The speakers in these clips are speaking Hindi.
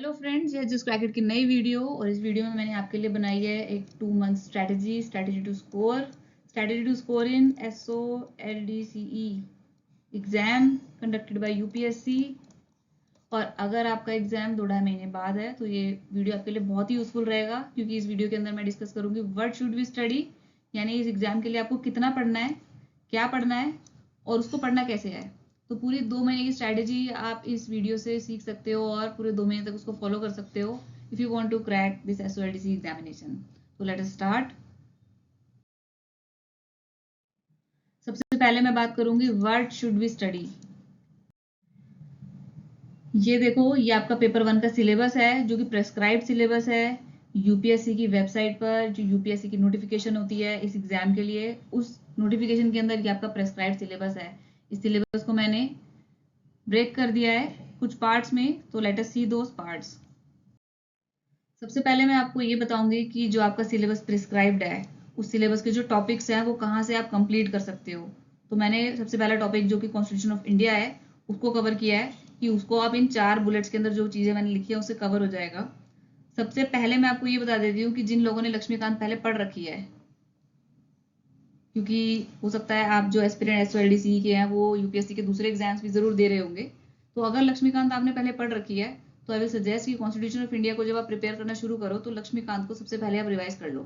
हेलो फ्रेंड्स, ये जस्ट क्रैकेट की नई वीडियो। और इस वीडियो में मैंने आपके लिए बनाई है एक 2 month strategy to score in SOLDCE exam conducted by UPSC. और अगर आपका एग्जाम 2-2.5 महीने बाद है तो ये वीडियो आपके लिए बहुत ही यूजफुल रहेगा, क्योंकि इस वीडियो के अंदर मैं डिस्कस करूंगी व्हाट शुड वी स्टडी, यानी इस एग्जाम के लिए आपको कितना पढ़ना है, क्या पढ़ना है और उसको पढ़ना कैसे है। तो पूरी 2 महीने की स्ट्रैटेजी आप इस वीडियो से सीख सकते हो और पूरे 2 महीने तक उसको फॉलो कर सकते हो if you want to crack this SOLDC examination. तो लेट अस स्टार्ट। सबसे पहले मैं बात करूंगी व्हाट शुड वी स्टडी। ये देखो, ये आपका पेपर 1 का सिलेबस है, जो कि प्रेस्क्राइब्ड सिलेबस है यूपीएससी की वेबसाइट पर। जो यूपीएससी की नोटिफिकेशन होती है इस एग्जाम के लिए, उस नोटिफिकेशन के अंदर ये आपका प्रेस्क्राइब्ड सिलेबस है। इस सिलेबस को मैंने ब्रेक कर दिया है कुछ पार्ट्स में, तो लेट अस सी दोस पार्ट्स। सबसे पहले मैं आपको ये बताऊंगी कि जो आपका सिलेबस प्रिस्क्राइब्ड है, उस सिलेबस के जो टॉपिक्स हैं वो कहाँ से आप कंप्लीट कर सकते हो। तो मैंने सबसे पहला टॉपिक जो कि कॉन्स्टिट्यूशन ऑफ इंडिया है उसको कवर किया है, कि उसको आप इन 4 बुलेट्स के अंदर जो चीज़ें मैंने लिखी है उससे कवर हो जाएगा। सबसे पहले मैं आपको ये बता देती हूँ कि जिन लोगों ने लक्ष्मीकांत पहले पढ़ रखी है, क्योंकि हो सकता है आप जो एस्पिरेंट SOLDCE के हैं वो यूपीएससी के दूसरे एग्जाम्स भी जरूर दे रहे होंगे। तो अगर लक्ष्मीकांत आपने पहले पढ़ रखी है तो आई विल सजेस्ट कि कॉन्स्टिट्यूशन ऑफ इंडिया को जब आप प्रिपेयर करना शुरू करो तो लक्ष्मीकांत को सबसे पहले आप रिवाइज कर लो।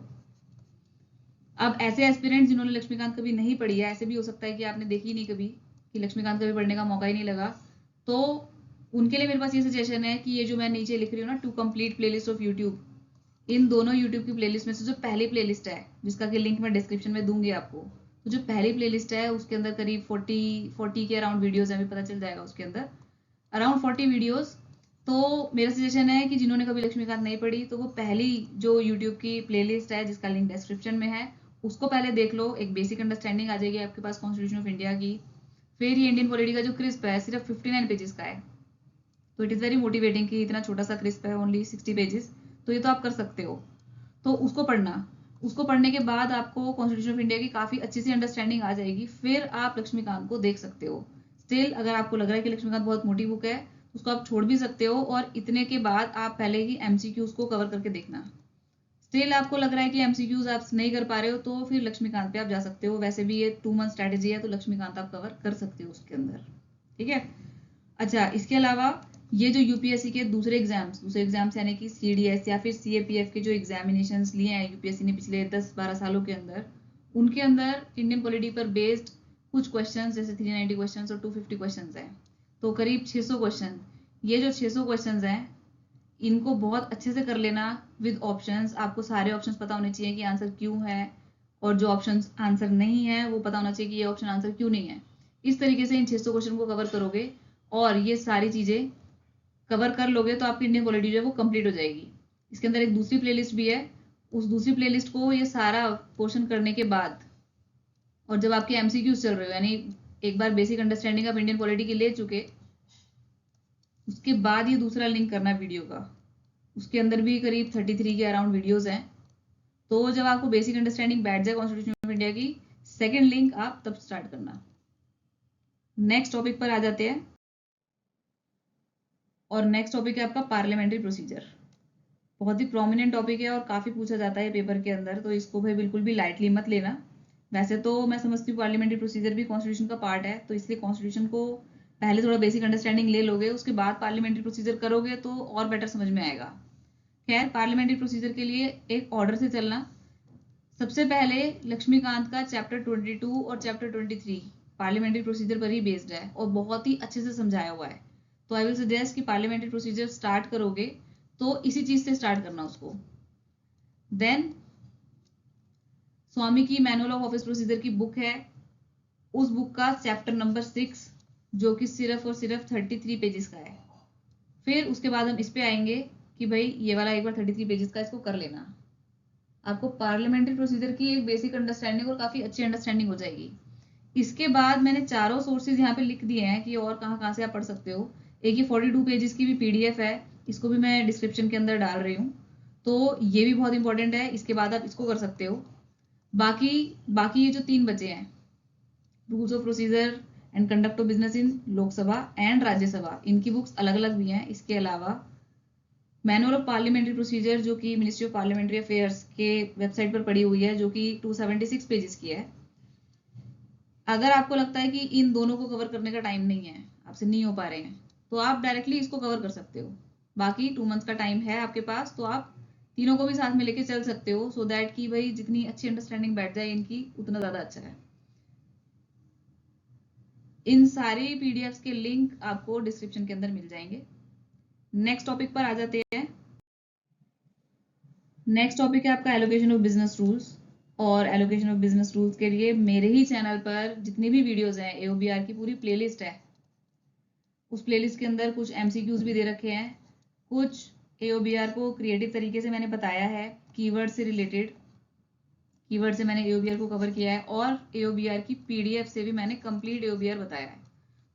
अब ऐसे एस्पिरेंट जिन्होंने लक्ष्मीकांत कभी नहीं पढ़ी है, ऐसे भी हो सकता है कि आपने देखी नहीं कभी, कि लक्ष्मीकांत कभी पढ़ने का मौका ही नहीं लगा, तो उनके लिए मेरे पास ये सजेशन है कि ये जो मैं नीचे लिख रही हूँ ना, to complete playlist of YouTube, इन दोनों यूट्यूब की प्लेलिस्ट में से जो पहली प्लेलिस्ट है, जिसका कि लिंक मैं डिस्क्रिप्शन में दूंगी आपको, तो जो पहली प्लेलिस्ट है उसके अंदर करीब 40 के अराउंड वीडियोस है, अभी पता चल जाएगा उसके अंदर अराउंड 40 वीडियोस। तो मेरा सजेशन है कि जिन्होंने कभी लक्ष्मीकांत नहीं पढ़ी तो वो पहली जो यूट्यूब की प्लेलिस्ट है जिसका लिंक डिस्क्रिप्शन में है उसको पहले देख लो। एक बेसिक अंडरस्टैंडिंग आ जाएगी आपके पास कॉन्स्टिट्यूशन ऑफ इंडिया की। फिर ये इंडियन पॉलिटी का जो क्रिस्प है सिर्फ 59 पेजेस का है, तो इट इज़ वेरी मोटिवेटिंग कि इतना छोटा सा क्रिस्प है, ओनली 60 पेजेस, तो ये तो आप कर सकते हो। तो उसको पढ़ना, उसको पढ़ने के बाद आपको कॉन्स्टिट्यूशन ऑफ इंडिया की काफ़ी अच्छी सी अंडरस्टैंडिंग आ जाएगी, फिर आप लक्ष्मीकांत को देख सकते हो। स्टिल अगर आपको लग रहा है कि लक्ष्मीकांत बहुत मोटी बुक है उसको आप छोड़ भी सकते हो, और इतने के बाद आप पहले ही MCQs को कवर करके देखना। स्टिल आपको लग रहा है कि MCQs आप नहीं कर पा रहे हो तो फिर लक्ष्मीकांत पे आप जा सकते हो। वैसे भी ये 2 मंथ स्ट्रैटेजी है तो लक्ष्मीकांत आप कवर कर सकते हो उसके अंदर, ठीक है। अच्छा, इसके अलावा ये जो यूपीएससी के दूसरे एग्जाम्स यानी कि CDS या फिर CAPF के जो एग्जामिनेशंस लिए हैं यूपीएससी ने पिछले 10-12 सालों के अंदर, उनके अंदर इंडियन पॉलिटी पर बेस्ड कुछ क्वेश्चंस जैसे 390 क्वेश्चंस और 250 क्वेश्चंस हैं, तो करीब 600 क्वेश्चन। ये जो 600 क्वेश्चंस हैं इनको बहुत अच्छे से कर लेना विद ऑप्शंस। आपको सारे ऑप्शंस पता होने चाहिए कि आंसर क्यों है, और जो ऑप्शंस आंसर नहीं है वो पता होना चाहिए कि ये ऑप्शन आंसर क्यों नहीं है। इस तरीके से इन 600 क्वेश्चन को कवर करोगे और ये सारी चीज़ें कवर कर लोगे तो आपकी इंडियन पॉलिटी जो है वो कंप्लीट हो जाएगी। इसके अंदर एक दूसरी प्लेलिस्ट भी है, उस दूसरी प्लेलिस्ट को ये सारा पोर्शन करने के बाद, और जब आपके MCQs चल रहे हो, यानी एक बार बेसिक अंडरस्टैंडिंग आप इंडियन पॉलिटी की ले चुके, उसके बाद ये दूसरा लिंक करना वीडियो का, उसके अंदर भी करीब 33 के अराउंड वीडियोस हैं। तो जब आपको बेसिक अंडरस्टैंडिंग बैठ जाए कॉन्स्टिट्यूशन ऑफ इंडिया की, सेकेंड लिंक आप तब स्टार्ट करना। नेक्स्ट टॉपिक पर आ जाते हैं, और नेक्स्ट टॉपिक है आपका पार्लियामेंट्री प्रोसीजर। बहुत ही प्रोमिनेंट टॉपिक है और काफ़ी पूछा जाता है पेपर के अंदर, तो इसको भाई बिल्कुल भी लाइटली मत लेना। वैसे तो मैं समझती हूँ पार्लियामेंट्री प्रोसीजर भी कॉन्स्टिट्यूशन का पार्ट है, तो इसलिए कॉन्स्टिट्यूशन को पहले थोड़ा बेसिक अंडरस्टैंडिंग ले लोगे, उसके बाद पार्लियामेंट्री प्रोसीजर करोगे तो और बेटर समझ में आएगा। खैर, पार्लियामेंट्री प्रोसीजर के लिए एक ऑर्डर से चलना। सबसे पहले लक्ष्मीकांत का चैप्टर 22 और चैप्टर 23 पार्लियामेंट्री प्रोसीजर पर ही बेस्ड है और बहुत ही अच्छे से समझाया हुआ है। तो आई विल सजेस्ट कि पार्लियामेंट्री प्रोसीजर स्टार्ट करोगे तो इसी चीज से स्टार्ट करना उसको। देन स्वामी की मैनुअल ऑफ ऑफिस प्रोसीजर की बुक है, उस बुक का चैप्टर नंबर 6 जो कि सिर्फ और सिर्फ 33 पेजेस का है। फिर उसके बाद हम इस पे आएंगे कि भाई ये वाला एक बार 33 पेजेस का इसको कर लेना, आपको पार्लियामेंट्री प्रोसीजर की एक बेसिक अंडरस्टैंडिंग और काफी अच्छी अंडरस्टैंडिंग हो जाएगी। इसके बाद मैंने चारों सोर्सेज यहाँ पे लिख दिए हैं कि और कहाँ कहाँ से आप पढ़ सकते हो। एक ये 42 पेजेस की भी PDF है, इसको भी मैं डिस्क्रिप्शन के अंदर डाल रही हूँ, तो ये भी बहुत इंपॉर्टेंट है। इसके बाद आप इसको कर सकते हो। बाकी बाकी ये जो 3 बचे हैं, rules of procedure and conduct of business in Lok Sabha and Rajya Sabha, इनकी बुक्स अलग अलग भी हैं। इसके अलावा मैनुअल ऑफ पार्लियामेंट्री प्रोसीजर जो कि मिनिस्ट्री ऑफ पार्लियामेंट्री अफेयर्स के वेबसाइट पर पड़ी हुई है, जो कि 276 पेजेस की है। अगर आपको लगता है कि इन दोनों को कवर करने का टाइम नहीं है, आपसे नहीं हो पा रहे हैं, तो आप डायरेक्टली इसको कवर कर सकते हो। बाकी 2 मंथ्स का टाइम है आपके पास, तो आप तीनों को भी साथ में लेके चल सकते हो, सो दैट कि भाई जितनी अच्छी अंडरस्टैंडिंग बैठ जाए इनकी, उतना ज़्यादा अच्छा है। इन सारी पीडीएफ्स के लिंक आपको डिस्क्रिप्शन के अंदर मिल जाएंगे। नेक्स्ट टॉपिक पर आ जाते हैं। नेक्स्ट टॉपिक है आपका एलोकेशन ऑफ बिजनेस रूल्स। और एलोकेशन ऑफ बिजनेस रूल्स के लिए मेरे ही चैनल पर जितनी भी वीडियोस हैं, एओबीआर की पूरी प्लेलिस्ट है। उस प्लेलिस्ट के अंदर कुछ एमसीक्यूज भी दे रखे हैं, कुछ एओबीआर को क्रिएटिव तरीके से मैंने बताया है, कीवर्ड से रिलेटेड। कीवर्ड से मैंने एओबीआर को कवर किया है, और एओबीआर की पीडीएफ से भी मैंने कंप्लीट एओबीआर बताया है।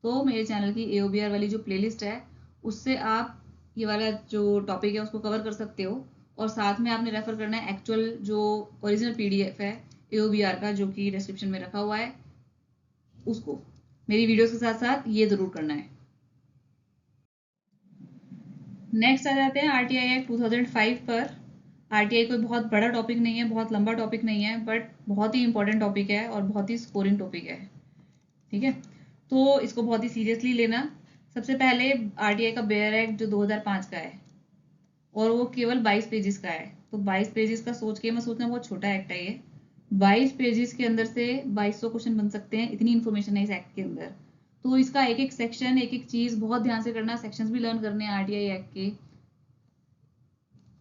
तो मेरे चैनल की एओबीआर वाली जो प्लेलिस्ट है, उससे आप ये वाला जो टॉपिक है उसको कवर कर सकते हो, और साथ में आपने रेफर करना है एक्चुअल जो ओरिजिनल पीडीएफ है एओबीआर का, जो कि डिस्क्रिप्शन में रखा हुआ है, उसको मेरी वीडियोस के साथ साथ ये जरूर करना है। नेक्स्ट आ जाते हैं आरटीआई एक्ट 2005 पर। आरटीआई कोई बहुत बड़ा टॉपिक नहीं है, बहुत लंबा टॉपिक नहीं है, बट बहुत ही इंपॉर्टेंट टॉपिक है और बहुत ही स्कोरिंग टॉपिक है। ठीक है, तो इसको बहुत ही सीरियसली लेना। सबसे पहले आरटीआई का बेयर एक्ट जो 2005 का है, और वो केवल 22 पेजेस का है। तो 22 पेजेस का सोच के मैं सोचना बहुत छोटा एक्ट है ये। 22 पेजेस के अंदर से 2200 क्वेश्चन बन सकते हैं, इतनी इन्फॉर्मेशन है इस एक्ट के अंदर। तो इसका एक एक सेक्शन, एक एक चीज बहुत ध्यान से करना, सेक्शंस भी लर्न करने हैं आरटीआई एक्ट के।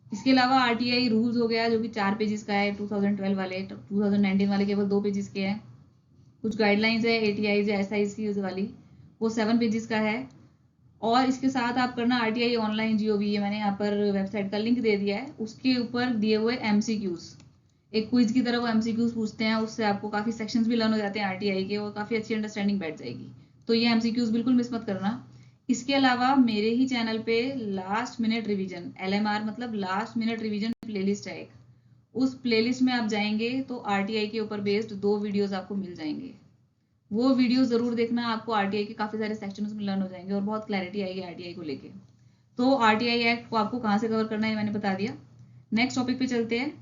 इसके अलावा आरटीआई रूल्स हो गया जो कि 4 पेजेस का है, 2012 वाले, 2019 वाले केवल 2 पेजेस के हैं। कुछ गाइडलाइंस है एटीआई या एसआईसी वाली, वो 7 पेजेस का है। और इसके साथ आप करना आरटीआई ऑनलाइन जीओवी, ये मैंने यहाँ पर वेबसाइट का लिंक दे दिया है, उसके ऊपर दिए हुए एमसीक्यूज, एक क्विज की तरह वो एमसीक्यूज पूछते हैं, उससे आपको काफी सेक्शंस भी लर्न हो जाते हैं आरटीआई के, और काफी अच्छी अंडरस्टैंडिंग बैठ जाएगी। तो ये एमसीक्यूज बिल्कुल मिस मत करना। इसके अलावा मेरे ही चैनल पे लास्ट मिनट रिवीजन, एलएमआर मतलब लास्ट मिनट रिवीजन प्लेलिस्ट है एक, उस प्लेलिस्ट में आप जाएंगे तो आरटीआई के ऊपर बेस्ड 2 वीडियोस आपको मिल जाएंगे। वो वीडियो जरूर देखना, आपको आरटीआई के काफी सारे सेक्शंस में लर्न हो जाएंगे और बहुत क्लैरिटी आएगी आरटीआई को लेके। तो आरटीआई एक्ट को आपको कहाँ से कवर करना है मैंने बता दिया। नेक्स्ट टॉपिक पे चलते हैं।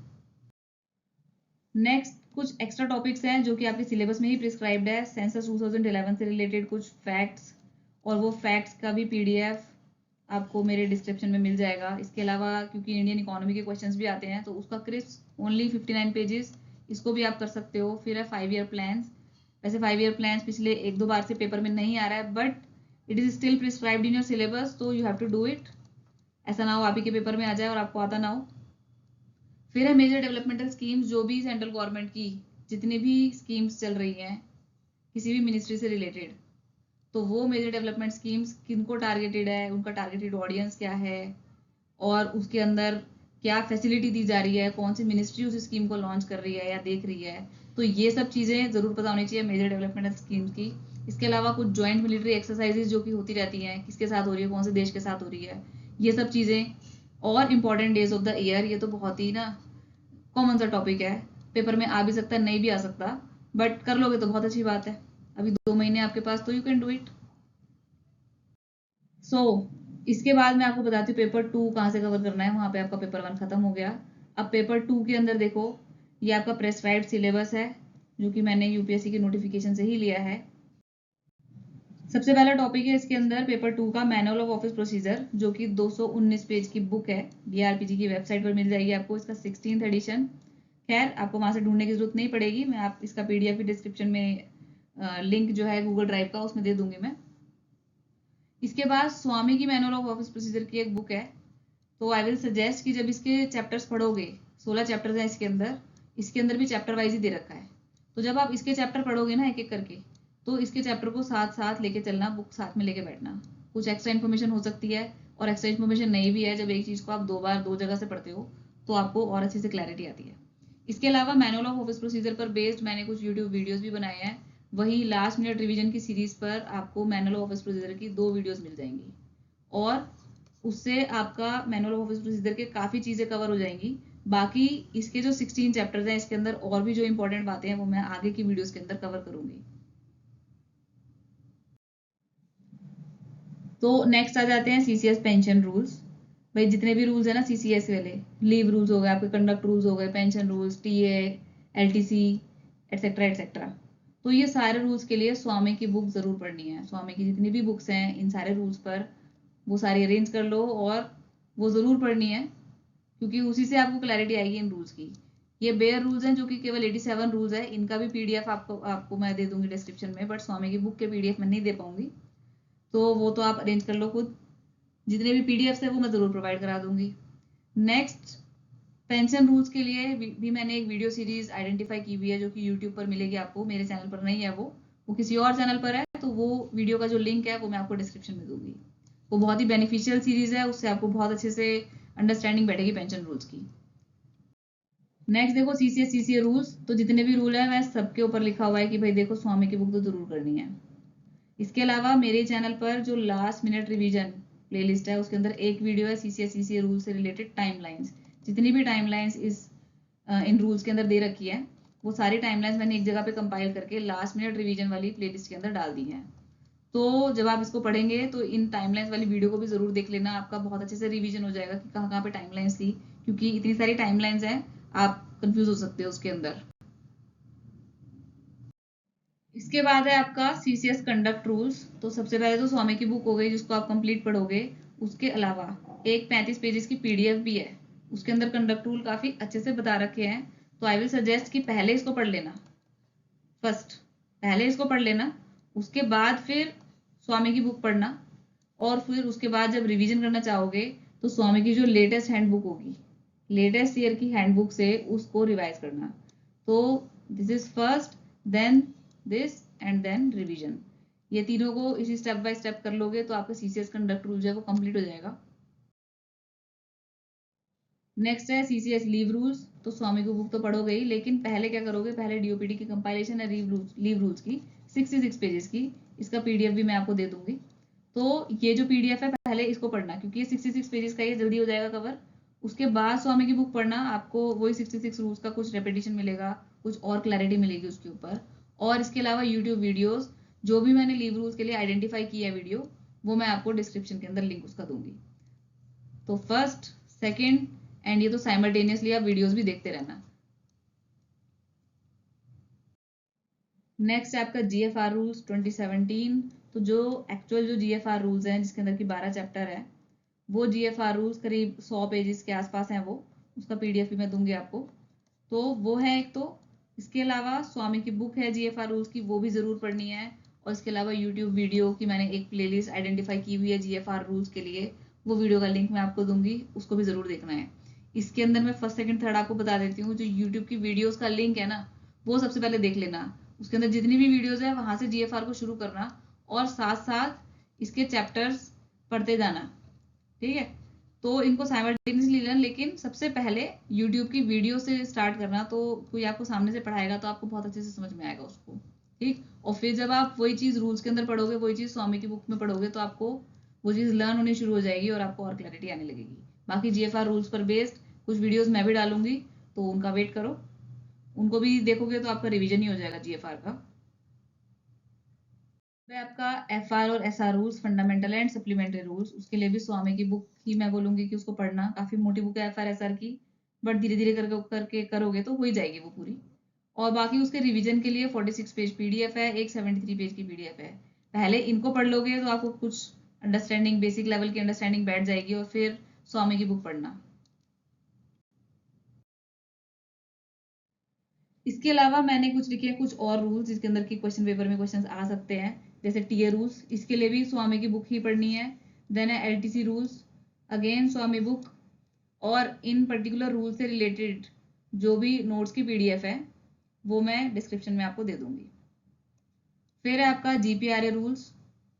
नेक्स्ट कुछ एक्स्ट्रा टॉपिक्स हैं जो कि आपके सिलेबस में ही प्रिस्क्राइब्ड है, सेंसस 2011 से रिलेटेड कुछ फैक्ट्स, और वो फैक्ट्स का भी पीडीएफ आपको मेरे डिस्क्रिप्शन में मिल जाएगा। इसके अलावा क्योंकि इंडियन इकोनॉमी के क्वेश्चंस भी आते हैं, तो उसका क्रिस्प ओनली 59 पेजेस, इसको भी आप कर सकते हो। फिर है 5 ईयर प्लान्स। वैसे 5 ईयर प्लान्स पिछले 1-2 बार से पेपर में नहीं आ रहा है, but it is still prescribed in your syllabus, तो you have to do it. ऐसा ना हो आप ही के पेपर में आ जाए और आपको आता ना हो। फिर है मेजर डेवलपमेंटल स्कीम्स, जो भी सेंट्रल गवर्नमेंट की जितनी भी स्कीम्स चल रही हैं किसी भी मिनिस्ट्री से रिलेटेड, तो वो मेजर डेवलपमेंट स्कीम्स किनको टारगेटेड है, उनका टारगेटेड ऑडियंस क्या है, और उसके अंदर क्या फैसिलिटी दी जा रही है, कौन सी मिनिस्ट्री उस स्कीम को लॉन्च कर रही है या देख रही है, तो ये सब चीज़ें ज़रूर पता होनी चाहिए मेजर डेवलपमेंटल स्कीम्स की। इसके अलावा कुछ जॉइंट मिलिट्री एक्सरसाइजेज जो कि होती रहती हैं, किसके साथ हो रही है, कौन से देश के साथ हो रही है, ये सब चीज़ें। और important days of the year, ये तो बहुत ही ना कॉमन सा टॉपिक है, पेपर में आ भी सकता है, नहीं भी आ सकता, बट कर लोगे तो बहुत अच्छी बात है। अभी 2 महीने आपके पास, तो यू कैन डू इट। सो इसके बाद मैं आपको बताती हूँ पेपर 2 कहाँ से कवर करना है। वहां पे आपका पेपर 1 खत्म हो गया। अब पेपर 2 के अंदर देखो, ये आपका प्रेस्क्राइब्ड सिलेबस है जो कि मैंने यूपीएससी के नोटिफिकेशन से ही लिया है। सबसे पहला टॉपिक है इसके अंदर पेपर 2 का मैनुअल ऑफ ऑफिस प्रोसीजर, जो कि 219 पेज की बुक है, बीआरपीजी की वेबसाइट पर मिल जाएगी आपको इसका 16th एडिशन। खैर आपको वहां से ढूंढने की जरूरत नहीं पड़ेगी, मैं आप इसका पीडीएफ भी डिस्क्रिप्शन में लिंक जो है गूगल ड्राइव का उसमें दे दूंगी मैं। इसके बाद स्वामी की मैनुअल ऑफ ऑफिस प्रोसीजर की एक बुक है, तो आई विल सजेस्ट कि जब इसके चैप्टर्स पढ़ोगे, 16 चैप्टर्स हैं इसके अंदर भी चैप्टर वाइज ही दे रखा है, तो जब आप इसके चैप्टर पढ़ोगे ना एक एक करके, तो इसके चैप्टर को साथ साथ लेके चलना, बुक साथ में लेके बैठना। कुछ एक्स्ट्रा इन्फॉर्मेशन हो सकती है, और एक्स्ट्रा इन्फॉर्मेशन नहीं भी है, जब एक चीज को आप 2 बार 2 जगह से पढ़ते हो तो आपको और अच्छे से क्लैरिटी आती है। इसके अलावा मैनुअल ऑफ ऑफिस प्रोसीजर पर बेस्ड मैंने कुछ यूट्यूब वीडियोज भी बनाए हैं, वही लास्ट मिनट रिवीजन की सीरीज पर आपको मैनुअल ऑफ ऑफिस प्रोसीजर की 2 वीडियोज मिल जाएंगी, और उससे आपका मैनुअल ऑफ ऑफिस प्रोसीजर के काफ़ी चीज़ें कवर हो जाएंगी। बाकी इसके जो 16 चैप्टर्स हैं, इसके अंदर और भी जो इंपॉर्टेंट बातें हैं वो मैं आगे की वीडियोस के अंदर कवर करूंगी। तो नेक्स्ट आ जाते हैं सीसीएस पेंशन रूल्स। भाई जितने भी रूल्स है ना सीसीएस वाले, लीव रूल्स हो गए आपके, कंडक्ट रूल्स हो गए, pension rules, TA, LTC, etcetera etcetera, तो ये सारे रूल्स के लिए स्वामी की बुक जरूर पढ़नी है। स्वामी की जितनी भी बुक्स हैं इन सारे रूल्स पर वो सारी अरेंज कर लो और वो जरूर पढ़नी है, क्योंकि उसी से आपको क्लैरिटी आएगी इन रूल्स की। ये बेयर रूल्स हैं जो कि केवल 87 रूल्स है, इनका भी पीडीएफ आपको मैं दे दूंगी डिस्क्रिप्शन में, बट स्वामी की बुक के पीडीएफ मैं नहीं दे पाऊंगी, तो वो तो आप अरेंज कर लो खुद। जितने भी पीडीएफ है वो मैं जरूर प्रोवाइड करा दूंगी। नेक्स्ट, पेंशन रूल्स के लिए भी मैंने एक वीडियो सीरीज आइडेंटिफाई की हुई है जो कि यूट्यूब पर मिलेगी आपको, मेरे चैनल पर नहीं है, वो किसी और चैनल पर है, तो वो वीडियो का जो लिंक है वो मैं आपको डिस्क्रिप्शन में दूंगी। वो बहुत ही बेनिफिशियल सीरीज है, उससे आपको बहुत अच्छे से अंडरस्टैंडिंग बैठेगी पेंशन रूल्स की। नेक्स्ट देखो सीसीए रूल्स, तो जितने भी रूल है मैं सबके ऊपर लिखा हुआ है कि भाई देखो स्वामी की बुक तो जरूर करनी है। इसके अलावा मेरे चैनल पर जो लास्ट मिनट रिवीजन प्लेलिस्ट है उसके अंदर एक वीडियो है सीसीए रूल से रिलेटेड टाइमलाइंस। जितनी भी टाइमलाइंस इन रूल्स के अंदर दे रखी है वो सारी टाइमलाइंस मैंने एक जगह पे कंपाइल करके लास्ट मिनट रिवीजन वाली प्लेलिस्ट के अंदर डाल दी है। तो जब आप इसको पढ़ेंगे तो इन टाइमलाइंस वाली वीडियो को भी जरूर देख लेना, आपका बहुत अच्छे से रिवीजन हो जाएगा कि कहाँ कहाँ पे टाइमलाइंस थी, क्योंकि इतनी सारी टाइमलाइंस हैं आप कंफ्यूज हो सकते हो उसके अंदर। इसके बाद है आपका सीसीएस कंडक्ट रूल्स। तो सबसे पहले तो स्वामी की बुक हो गई जिसको आप कंप्लीट पढ़ोगे, उसके अलावा एक 35 पेजेस की पीडीएफ भी है, उसके अंदर कंडक्ट रूल काफी अच्छे से बता रखे हैं। तो आई विल सजेस्ट कि पहले इसको पढ़ लेना, फर्स्ट पहले इसको पढ़ लेना, उसके बाद फिर स्वामी की बुक पढ़ना, और फिर उसके बाद जब रिवीजन करना चाहोगे तो स्वामी की जो लेटेस्ट हैंडबुक होगी, लेटेस्ट ईयर की हैंडबुक से उसको रिवाइज करना। तो this is first, then this and then revision, ये तीनों को इसी स्टेप बाय स्टेप कर लोगे तो आपका सीसीएस कंडक्ट रूल जो है वो कंप्लीट हो जाएगा। नेक्स्ट है सीसीएस लीव रूल्स। तो स्वामी की बुक तो पढ़ोगे ही, लेकिन पहले क्या करोगे, पहले डीओपीटी की कंपाइलेशन है लीव रूल्स की 66 पेजेस की, इसका पीडीएफ भी मैं आपको दे दूंगी। तो ये जो पीडीएफ है पहले इसको पढ़ना, क्योंकि ये 66 पेजेस का, ये जल्दी हो जाएगा कवर। उसके बाद स्वामी की बुक पढ़ना, आपको वही 66 रूल्स का कुछ रेपिटेशन मिलेगा, कुछ और क्लैरिटी मिलेगी उसके ऊपर। और इसके अलावा यूट्यूब वीडियोस जो भी मैंने लीव रूल्स के लिए आइडेंटिफाई किया है वीडियो, वो मैं आपको डिस्क्रिप्शन के अंदर लिंक उसका दूंगी। तो फर्स्ट, सेकेंड एंड ये तो साइमल्टेनियसली आप वीडियोस भी देखते रहना। नेक्स्ट है आपका जीएफआर रूल्स 2017। तो जो एक्चुअल जो जीएफआर रूल्स हैं जिसके अंदर की 12 चैप्टर है, वो जीएफआर रूल्स करीब 100 पेजेस के आसपास हैं, वो उसका पीडीएफ भी मैं दूंगी आपको। तो वो है एक, तो इसके अलावा स्वामी की बुक है जीएफआर रूल्स की, वो भी जरूर पढ़नी है। और इसके अलावा यूट्यूब वीडियो की मैंने एक प्लेलिस्ट आइडेंटिफाई की हुई है जीएफआर रूल्स के लिए, वो वीडियो का लिंक मैं आपको दूंगी, उसको भी जरूर देखना है। इसके अंदर मैं फर्स्ट सेकंड थर्ड आपको बता देती हूँ, जो यूट्यूब की वीडियोस का लिंक है ना वो सबसे पहले देख लेना, उसके अंदर जितनी भी वीडियोस है वहां से जीएफआर को शुरू करना और साथ साथ इसके चैप्टर्स पढ़ते जाना, ठीक है। तो इनको साइमल्टेनियसली लेना, लेकिन सबसे पहले यूट्यूब की वीडियो से स्टार्ट करना, तो कोई आपको सामने से पढ़ाएगा तो आपको बहुत अच्छे से समझ में आएगा उसको, ठीक। और फिर जब आप वही चीज रूल्स के अंदर पढ़ोगे, वही चीज स्वामी की बुक में पढ़ोगे, तो आपको वो चीज लर्न होनी शुरू हो जाएगी और आपको और क्लैरिटी आने लगेगी। बाकी जीएफआर रूल्स पर बेस्ड कुछ वीडियोस मैं भी डालूंगी, तो उनका वेट करो, उनको भी देखोगे तो आपका रिवीजन ही हो जाएगा जीएफआर का। फिर आपका एफआर और SR rules, fundamental and supplementary rules, उसके लिए भी स्वामी की बुक ही मैं बोलूंगी कि उसको पढ़ना, काफी मोटी बुक है एफआर एसआर की, बट धीरे धीरे करके करके करोगे तो हो ही जाएगी वो पूरी। और बाकी उसके रिवीजन के लिए 46 पेज पीडीएफ है, एक 73 पेज की पीडीएफ है। पहले इनको पढ़ लोगे तो आपको कुछ अंडरस्टैंडिंग, बेसिक लेवल की अंडरस्टैंडिंग बैठ जाएगी, और फिर स्वामी की बुक पढ़ना। इसके अलावा मैंने कुछ लिखे हैं कुछ और रूल्स जिसके अंदर की क्वेश्चन पेपर में क्वेश्चंस आ सकते हैं, जैसे टीए रूल्स, इसके लिए भी स्वामी की बुक ही पढ़नी है। देन है एलटीसी रूल्स, अगेन स्वामी बुक, और इन पर्टिकुलर रूल से रिलेटेड जो भी नोट्स की पीडीएफ है वो मैं डिस्क्रिप्शन में आपको दे दूंगी। फिर है आपका जीपीआरए रूल्स,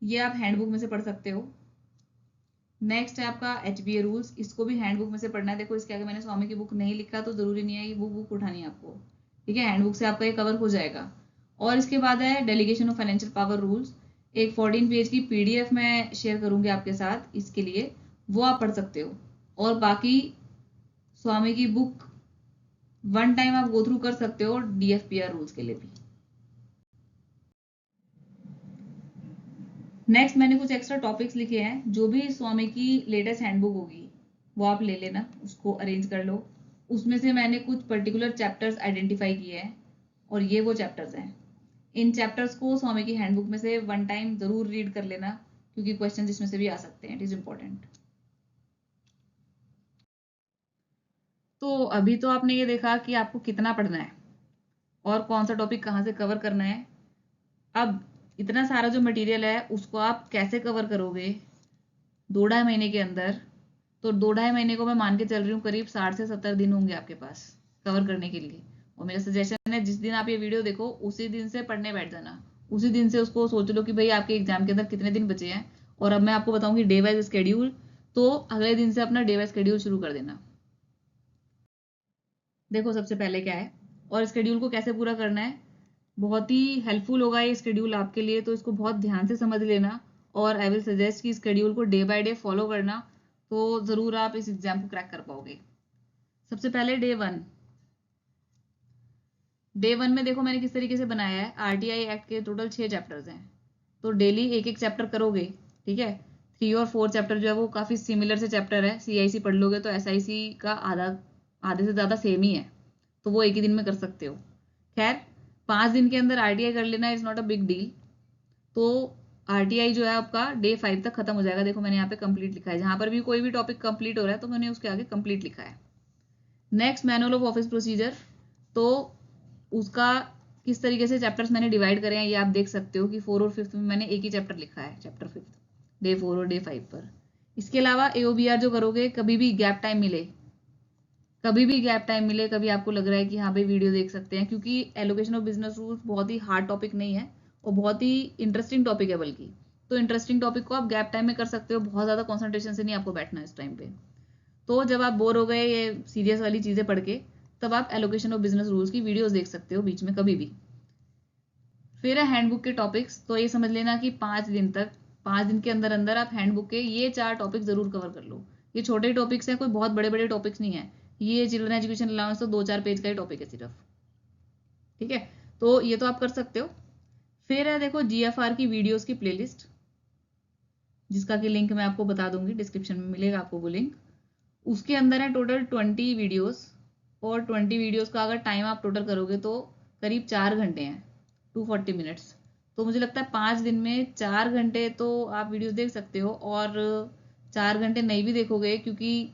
ये आप हैंडबुक में से पढ़ सकते हो। नेक्स्ट है आपका एचबीए रूल्स, इसको भी हैंडबुक में से पढ़ना है। देखो इसके आगे मैंने स्वामी की बुक नहीं लिखा तो जरूरी नहीं है ये वो बुक उठानी है आपको, ठीक है, हैंडबुक से आपका ये कवर हो जाएगा। और इसके बाद है delegation of financial power rules, एक 14 पेज की पीडीएफ मैं शेयर करूंगी आपके साथ, इसके लिए वो आप पढ़ सकते हो। और बाकी स्वामी की बुक वन टाइम आप गो थ्रू कर सकते हो डीएफपीआर रूल्स के लिए भी। नेक्स्ट मैंने कुछ एक्स्ट्रा टॉपिक्स लिखे हैं, जो भी स्वामी की लेटेस्ट हैंडबुक होगी वो आप ले लेना, उसको अरेंज कर लो। उसमें से मैंने कुछ पर्टिकुलर चैप्टर्स आइडेंटिफाई किए हैं और ये वो चैप्टर्स हैं। इन चैप्टर्स को स्वामी की हैंडबुक में से वन टाइम जरूर रीड कर लेना, क्योंकि क्वेश्चन इसमें से भी आ सकते हैं। It is important. तो अभी तो आपने ये देखा कि आपको कितना पढ़ना है और कौन सा टॉपिक कहाँ से कवर करना है। अब इतना सारा जो मटेरियल है उसको आप कैसे कवर करोगे 2-2.5 महीने के अंदर। तो 2-2.5 महीने को मैं मान के चल रही हूँ करीब 60 से 70 दिन होंगे आपके पास कवर करने के लिए। और मेरा सजेशन है जिस दिन आप ये वीडियो देखो उसी दिन से पढ़ने बैठ जाना। उसी दिन से उसको सोच लो कि भाई आपके एग्जाम के अंदर कितने दिन बचे हैं। और अब मैं आपको बताऊंगी डे वाइज स्केड्यूल, तो अगले दिन से अपना डे वाइज स्केड्यूल शुरू कर देना। देखो सबसे पहले क्या है और स्केड्यूल को कैसे पूरा करना है। बहुत ही हेल्पफुल होगा ये स्केड्यूल आपके लिए, तो इसको बहुत ध्यान से समझ लेना। और आई विल सजेस्ट कि स्केड्यूल को डे बाय डे फॉलो करना, तो ज़रूर आप इस एग्जाम को क्रैक कर पाओगे। सबसे पहले डे वन में देखो मैंने किस तरीके से बनाया है। आरटीआई एक्ट के टोटल 6 चैप्टर्स हैं, तो डेली एक एक चैप्टर करोगे। ठीक है, 3 और 4 चैप्टर जो है वो काफ़ी सिमिलर से चैप्टर है। सीआईसी पढ़ लोगे तो एसआईसी का आधे से ज़्यादा सेम ही है, तो वो एक ही दिन में कर सकते हो। खैर 5 दिन के अंदर आरटीआई कर लेना is not a big deal. तो आरटीआई जो है आपका डे 5 तक खत्म हो जाएगा। देखो मैंने यहाँ पे कंप्लीट लिखा है, जहां पर भी कोई भी टॉपिक कंप्लीट हो रहा है तो मैंने उसके आगे कंप्लीट लिखा है। Next manual of office procedure, तो उसका किस तरीके से चैप्टर्स मैंने डिवाइड करे हैं ये आप देख सकते हो कि 4 और 5 में मैंने एक ही चैप्टर लिखा है, चैप्टर 5 डे 4 और डे 5 पर। इसके अलावा एओबीआर जो करोगे, कभी भी गैप टाइम मिले, कभी आपको लग रहा है कि हाँ भाई वीडियो देख सकते हैं, क्योंकि एलोकेशन ऑफ बिजनेस रूल्स बहुत ही हार्ड टॉपिक नहीं है और बहुत ही इंटरेस्टिंग टॉपिक है बल्कि। तो इंटरेस्टिंग टॉपिक को आप गैप टाइम में कर सकते हो, बहुत ज़्यादा कॉन्सेंट्रेशन से नहीं आपको बैठना इस टाइम पे। तो जब आप बोर हो गए ये सीरियस वाली चीज़ें पढ़ के, तब आप एलोकेशन ऑफ बिजनेस रूल्स की वीडियोस देख सकते हो बीच में कभी भी। फिर है हैंडबुक के टॉपिक्स, तो ये समझ लेना कि 5 दिन के अंदर अंदर आप हैंडबुक के ये 4 टॉपिक जरूर कवर कर लो। ये छोटे टॉपिक्स हैं, कोई बहुत बड़े बड़े टॉपिक्स नहीं है। ये चिल्ड्रन एजुकेशन अलाउंस तो 2-4 पेज का ही टॉपिक है सिर्फ। ठीक है, तो ये तो आप कर सकते हो। फिर है देखो जीएफआर की वीडियोस की प्लेलिस्ट, जिसका कि लिंक मैं आपको बता दूंगी, डिस्क्रिप्शन में मिलेगा आपको वो लिंक। उसके अंदर है टोटल 20 वीडियोस, और 20 वीडियोस का अगर टाइम आप टोटल करोगे तो करीब 4 घंटे हैं, 240 मिनट्स। तो मुझे लगता है 5 दिन में 4 घंटे तो आप वीडियोस देख सकते हो। और 4 घंटे नहीं भी देखोगे, क्योंकि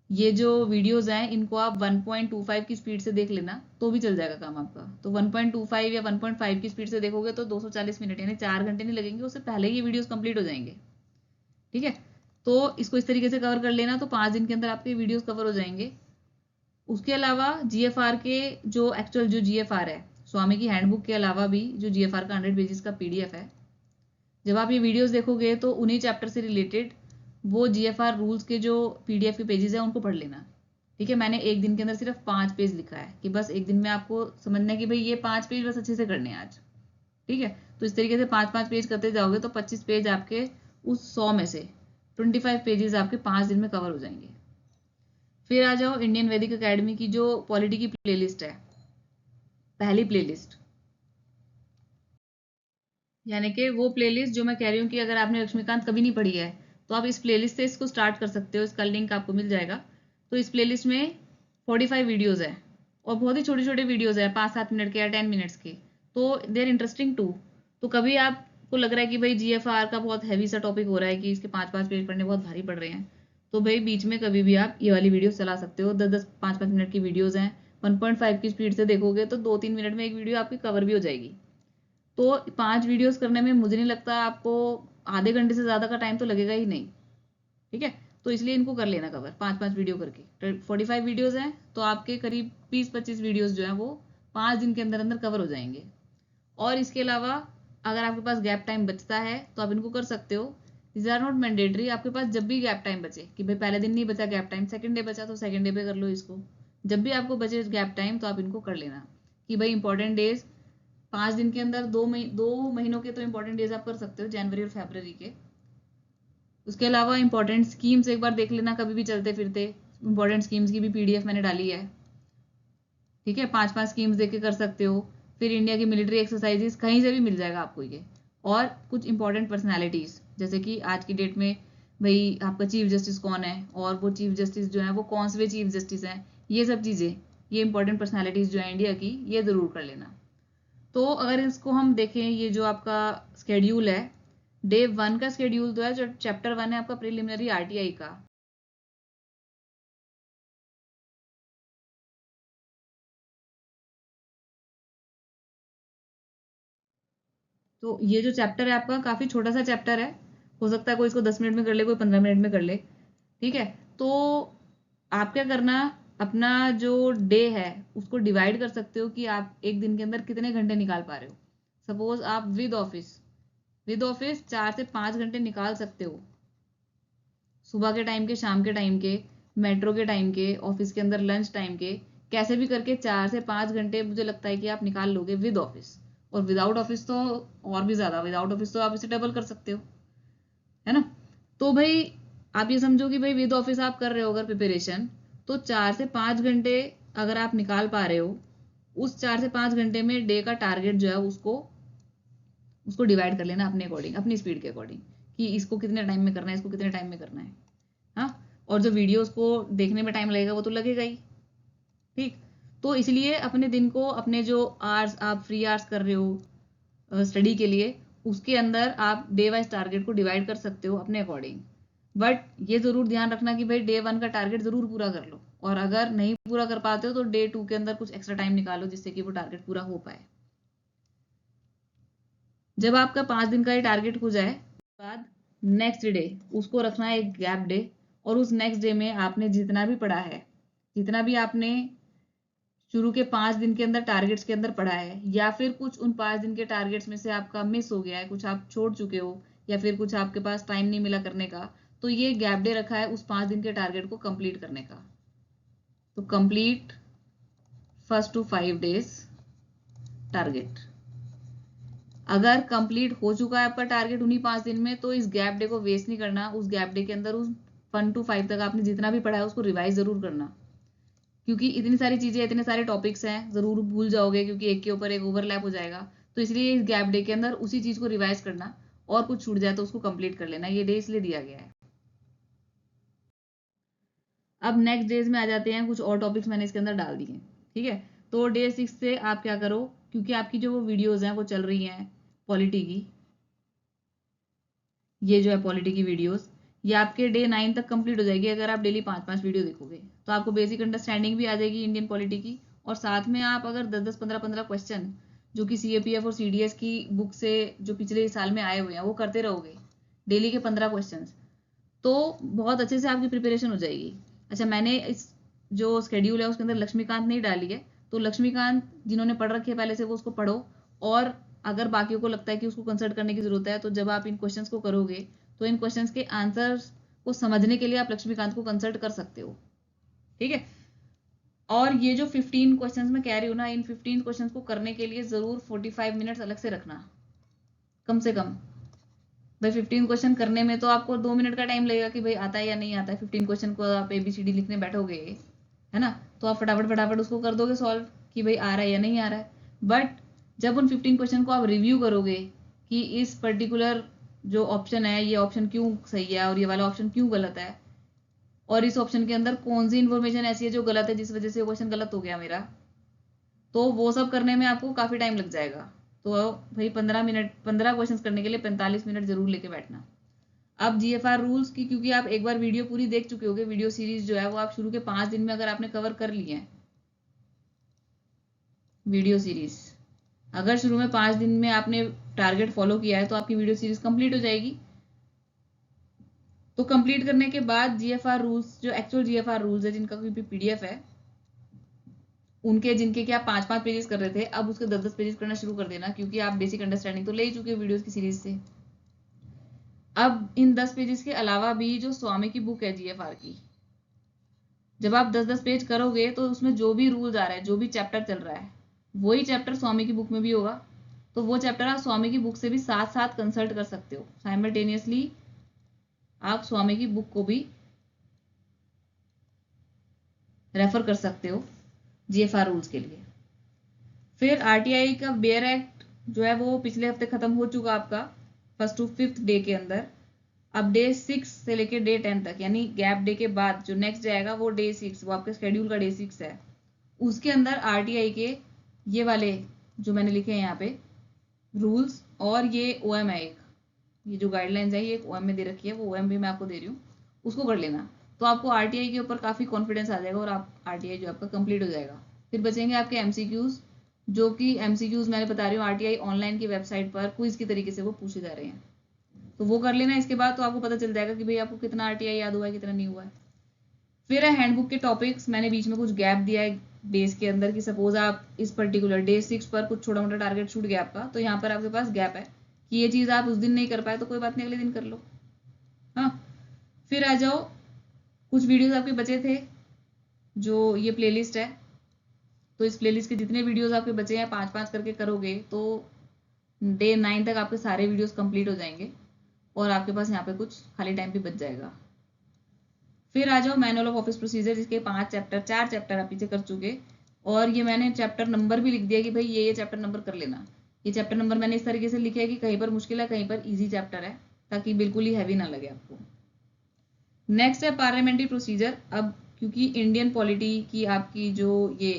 ये जो वीडियोस हैं इनको आप 1.25 की स्पीड से देख लेना तो भी चल जाएगा काम आपका। तो 1.25 या 1.5 की स्पीड से देखोगे तो 240 मिनट यानी 4 घंटे नहीं लगेंगे, उससे पहले ही ये वीडियोस कंप्लीट हो जाएंगे। ठीक है, तो इसको इस तरीके से कवर कर लेना, तो 5 दिन के अंदर आपके वीडियोस कवर हो जाएंगे। उसके अलावा जीएफआर के जो एक्चुअल जो जीएफआर है, स्वामी की हैंडबुक के अलावा भी जो जीएफआर का 100 पेजेस का पीडीएफ है, जब आप ये वीडियोस देखोगे तो उन्हीं चैप्टर से रिलेटेड वो जीएफआर रूल्स के जो पीडीएफ के पेजेस हैं उनको पढ़ लेना। ठीक है, मैंने एक दिन के अंदर सिर्फ 5 पेज लिखा है कि बस एक दिन में आपको समझना है कि भाई ये 5 पेज बस अच्छे से करने हैं आज। ठीक है, तो इस तरीके से 5-5 पेज करते जाओगे तो 25 पेज आपके उस 100 में से 25 पेजेस आपके 5 दिन में कवर हो जाएंगे। फिर आ जाओ इंडियन वैदिक अकेडमी की जो पॉलिटी की प्लेलिस्ट है, पहली प्लेलिस्ट, यानी कि वो प्लेलिस्ट जो मैं कह रही हूँ कि अगर आपने लक्ष्मीकांत कभी नहीं पढ़ी है तो आप इस प्लेलिस्ट से इसको स्टार्ट कर सकते हो। इसका लिंक आपको मिल जाएगा। तो इस प्लेलिस्ट में 45 वीडियोस है और बहुत ही छोटे छोटे वीडियोस है, 5-7 मिनट के या 10 मिनट्स के। तो दे आर इंटरेस्टिंग टू। तो कभी आपको लग रहा है कि भाई जीएफआर का बहुत हैवी सा टॉपिक हो रहा है कि इसके 5-5 पेज पढ़ने बहुत भारी पड़ रहे हैं, तो भाई बीच में कभी भी आप ये वाली वीडियो चला सकते हो। 10-10 5-5 मिनट की वीडियोज हैं, 1.5 की स्पीड से देखोगे तो 2-3 मिनट में एक वीडियो आपकी कवर भी हो जाएगी। तो 5 वीडियोस करने में मुझे नहीं लगता आपको आधे घंटे से ज़्यादा का टाइम तो लगेगा ही नहीं। ठीक है, तो इसलिए इनको कर लेना कवर 5-5 वीडियो करके। 45 वीडियोस हैं तो आपके करीब 20-25 वीडियोस जो हैं वो 5 दिन के अंदर अंदर कवर हो जाएंगे। और इसके अलावा अगर आपके पास गैप टाइम बचता है तो आप इनको कर सकते हो। दिस आर नॉट मैंडेटरी, आपके पास जब भी गैप टाइम बचे कि भाई पहले दिन नहीं बचा गैप टाइम, सेकंड डे बचा तो सेकंड डे पे कर लो इसको। जब भी आपको बचे गैप टाइम तो आप इनको कर लेना कि भाई इंपॉर्टेंट डेज 5 दिन के अंदर 2 महीनों के तो इंपॉर्टेंट डेज आप कर सकते हो, जनवरी और फरवरी के। उसके अलावा इंपॉर्टेंट स्कीम्स एक बार देख लेना कभी भी चलते फिरते। इंपॉर्टेंट स्कीम्स की भी पीडीएफ मैंने डाली है। ठीक है, 5-5 स्कीम्स देख के कर सकते हो। फिर इंडिया की मिलिट्री एक्सरसाइजेस कहीं से भी मिल जाएगा आपको ये। और कुछ इंपॉर्टेंट पर्सनैलिटीज, जैसे कि आज की डेट में भाई आपका चीफ जस्टिस कौन है, और वो चीफ जस्टिस जो है वो कौन से चीफ जस्टिस हैं, ये सब चीज़ें, ये इंपॉर्टेंट पर्सनैलिटीज़ जो है इंडिया की, ये ज़रूर कर लेना। तो अगर इसको हम देखें, ये जो आपका स्केड्यूल है, डे 1 का स्केड्यूल तो है, जो चैप्टर 1 है आपका प्रिलिमिनरी आरटीआई का, तो ये जो चैप्टर है आपका काफ़ी छोटा सा चैप्टर है, हो सकता है कोई इसको 10 मिनट में कर ले, कोई 15 मिनट में कर ले, ठीक है। तो आप क्या करना, अपना जो डे है उसको डिवाइड कर सकते हो कि आप एक दिन के अंदर कितने घंटे निकाल पा रहे हो। सपोज आप विद ऑफिस 4 से 5 घंटे निकाल सकते हो, सुबह के टाइम के, शाम के टाइम के, मेट्रो के टाइम के, ऑफिस के अंदर लंच टाइम के, कैसे भी करके 4 से 5 घंटे मुझे लगता है कि आप निकाल लोगे विद ऑफिस। और विदाउट ऑफिस तो और भी ज्यादा, विदाउट ऑफिस तो आप इसे डबल कर सकते हो, है ना। तो भाई आप ये समझो कि भाई विद ऑफिस आप कर रहे हो अगर प्रिपरेशन, तो 4 से 5 घंटे अगर आप निकाल पा रहे हो, उस 4 से 5 घंटे में डे का टारगेट जो है उसको उसको डिवाइड कर लेना अपने अकॉर्डिंग, अपनी स्पीड के अकॉर्डिंग, कि इसको कितने टाइम में करना है, इसको कितने टाइम में करना है। हाँ, और जो वीडियोस को देखने में टाइम लगेगा वो तो लगेगा ही, ठीक। तो इसलिए अपने दिन को, अपने जो आवर्स आप फ्री आवर्स कर रहे हो स्टडी के लिए, उसके अंदर आप डे वाइज टारगेट को डिवाइड कर सकते हो अपने अकॉर्डिंग। बट ये जरूर ध्यान रखना कि भाई डे 1 का टारगेट जरूर पूरा कर लो, और अगर नहीं पूरा कर पाते हो तो डे 2 के अंदर कुछ एक्स्ट्रा टाइम निकालो जिससे कि वो टारगेट पूरा हो पाए। जब आपका 5 दिन का ये टारगेट हो जाए, बाद नेक्स्ट डे उसको रखना है एक गैप डे, और उस नेक्स्ट डे में आपने जितना भी पढ़ा है, जितना भी आपने शुरू के 5 दिन के अंदर टारगेट्स के अंदर पढ़ा है, या फिर कुछ उन 5 दिन के टारगेट्स में से आपका मिस हो गया है, कुछ आप छोड़ चुके हो, या फिर कुछ आपके पास टाइम नहीं मिला करने का, तो ये गैप डे रखा है उस 5 दिन के टारगेट को कंप्लीट करने का। तो complete first to 5 days target. अगर कंप्लीट हो चुका है आपका टारगेट उन्हीं 5 दिन में, तो इस गैप डे को वेस्ट नहीं करना, उस गैप डे के अंदर उस 1 to 5 तक आपने जितना भी पढ़ा है उसको रिवाइज जरूर करना, क्योंकि इतनी सारी चीजें, इतने सारे टॉपिक्स हैं, जरूर भूल जाओगे क्योंकि एक के ऊपर एक ओवरलैप हो जाएगा। तो इसलिए इस गैप डे के अंदर उसी चीज को रिवाइज करना, और कुछ छूट जाए तो उसको कंप्लीट कर लेना, ये डे इसलिए दिया गया है। अब नेक्स्ट डेज में आ जाते हैं, कुछ और टॉपिक्स मैंने इसके अंदर डाल दिए, ठीक है। तो डे 6 से आप क्या करो, क्योंकि आपकी जो वो वीडियोज हैं वो चल रही हैं पॉलिटी की, ये जो है पॉलिटी की वीडियोस, ये आपके डे 9 तक कंप्लीट हो जाएगी अगर आप डेली 5-5 वीडियो देखोगे, तो आपको बेसिक अंडरस्टैंडिंग भी आ जाएगी इंडियन पॉलिटी की। और साथ में आप अगर 10-10, 15-15 क्वेश्चन जो कि सीएपीएफ और सीडीएस की बुक से जो पिछले साल में आए हुए हैं वो करते रहोगे, डेली के 15 क्वेश्चन, तो बहुत अच्छे से आपकी प्रिपरेशन हो जाएगी। अच्छा, मैंने इस जो स्केड्यूल है उसके अंदर लक्ष्मीकांत नहीं डाली है, तो लक्ष्मीकांत जिन्होंने पढ़ रखी है पहले से वो उसको पढ़ो, और अगर बाकियों को लगता है कि उसको कंसल्ट करने की जरूरत है, तो जब आप इन क्वेश्चंस को करोगे तो इन क्वेश्चंस के आंसर्स को समझने के लिए आप लक्ष्मीकांत को कंसल्ट कर सकते हो, ठीक है। और ये जो 15 क्वेश्चंस मैं कह रही हूँ ना, इन 15 क्वेश्चंस को करने के लिए जरूर 45 मिनट्स अलग से रखना, कम से कम। भाई 15 क्वेश्चन करने में तो आपको 2 मिनट का टाइम लगेगा कि भाई आता है या नहीं आता है, 15 क्वेश्चन को आप ABCD लिखने बैठोगे, है ना, तो आप फटाफट फटाफट उसको कर दोगे सॉल्व कि भाई आ रहा है या नहीं आ रहा है। बट जब उन 15 क्वेश्चन को आप रिव्यू करोगे कि इस पर्टिकुलर जो ऑप्शन है ये ऑप्शन क्यों सही है और ये वाला ऑप्शन क्यों गलत है, और इस ऑप्शन के अंदर कौन सी इन्फॉर्मेशन ऐसी है जो गलत है जिस वजह से क्वेश्चन गलत हो गया मेरा, तो वो सब करने में आपको काफी टाइम लग जाएगा। तो भाई 15 मिनट, 15 क्वेश्चन करने के लिए 45 मिनट जरूर लेके बैठना। अब GFR रूल्स की, क्योंकि आप एक बार वीडियो पूरी देख चुके होगे, वीडियो सीरीज जो है वो आप शुरू के 5 दिन में अगर आपने कवर कर ली है वीडियो सीरीज, अगर शुरू में 5 दिन में आपने टारगेट फॉलो किया है तो आपकी वीडियो सीरीज कंप्लीट हो जाएगी। तो कंप्लीट करने के बाद GFR रूल्स, जो एक्चुअल GFR रूल्स है जिनका कोई भी PDF है, उनके जिनके क्या 5-5 पेजेस कर रहे थे, अब उसके 10-10 पेजेस करना शुरू कर देना, क्योंकि आप बेसिक अंडरस्टैंडिंग तो ले ही चुके हो वीडियोस की सीरीज से। अब इन 10 पेजेस के अलावा भी जो स्वामी की बुक है GFR की, जब आप 10-10 पेज करोगे तो उसमें जो भी रूल्स आ रहा है, जो भी चैप्टर चल रहा है, वही चैप्टर स्वामी की बुक में भी होगा। तो वो चैप्टर आप स्वामी की बुक से भी साथ साथ कंसल्ट कर सकते हो, साइमल्टेनियसली आप स्वामी की बुक को भी रेफर कर सकते हो GFR रूल्स के लिए। फिर RTI का बेयर एक्ट जो है वो पिछले हफ्ते खत्म हो चुका आपका, 1st to 5th डे के अंदर। अब डे 6 से लेके डे 10 तक, यानी गैप डे के बाद जो नेक्स्ट जाएगा वो डे 6, वो आपके शेड्यूल का डे 6 है। उसके अंदर आरटीआई के ये वाले जो मैंने लिखे हैं यहाँ पे रूल्स, और ये ओएम है एक, ये जो गाइडलाइंस है ये एक ओएम में दे रखी है, वो ओएम भी मैं आपको दे रही हूँ, उसको कर लेना। तो आपको आरटीआई के ऊपर काफ़ी कॉन्फिडेंस आ जाएगा और आप आरटीआई जो आपका कंप्लीट हो जाएगा। फिर बचेंगे आपके एमसीक्यूज, जो कि एमसीक्यूज मैंने बता रही हूँ आरटीआई ऑनलाइन की वेबसाइट पर क्विज की तरीके से वो पूछे जा रहे हैं, तो वो कर लेना। इसके बाद तो आपको पता चल जाएगा कि भाई आपको कितना आरटीआई याद हुआ है कितना नहीं हुआ है। फिर है हैंडबुक के टॉपिक्स, मैंने बीच में कुछ गैप दिया है डेज के अंदर कि सपोज आप इस पर्टिकुलर डे 6 पर कुछ छोटा मोटा टारगेट छूट गया आपका, तो यहाँ पर आपके पास गैप है कि ये चीज़ आप उस दिन नहीं कर पाए तो कोई बात नहीं, अगले दिन कर लो। हाँ, फिर आ जाओ, कुछ वीडियोस आपके बचे थे, जो ये प्लेलिस्ट है, तो इस प्लेलिस्ट के जितने वीडियोस आपके बचे हैं 5-5 करके करोगे तो डे 9 तक आपके सारे वीडियोस कंप्लीट हो जाएंगे और आपके पास यहाँ पे कुछ खाली टाइम भी बच जाएगा। फिर आ जाओ मैनुअल ऑफ ऑफिस प्रोसीजर, जिसके 4 चैप्टर आप पीछे कर चुके, और ये मैंने चैप्टर नंबर भी लिख दिया कि भाई ये चैप्टर नंबर कर लेना। ये चैप्टर नंबर मैंने इस तरीके से लिखे है कि कहीं पर मुश्किल है कहीं पर ईजी चैप्टर है, ताकि बिल्कुल ही हैवी ना लगे आपको। नेक्स्ट है पार्लियामेंट्री प्रोसीजर। अब क्योंकि इंडियन पॉलिटी की आपकी जो ये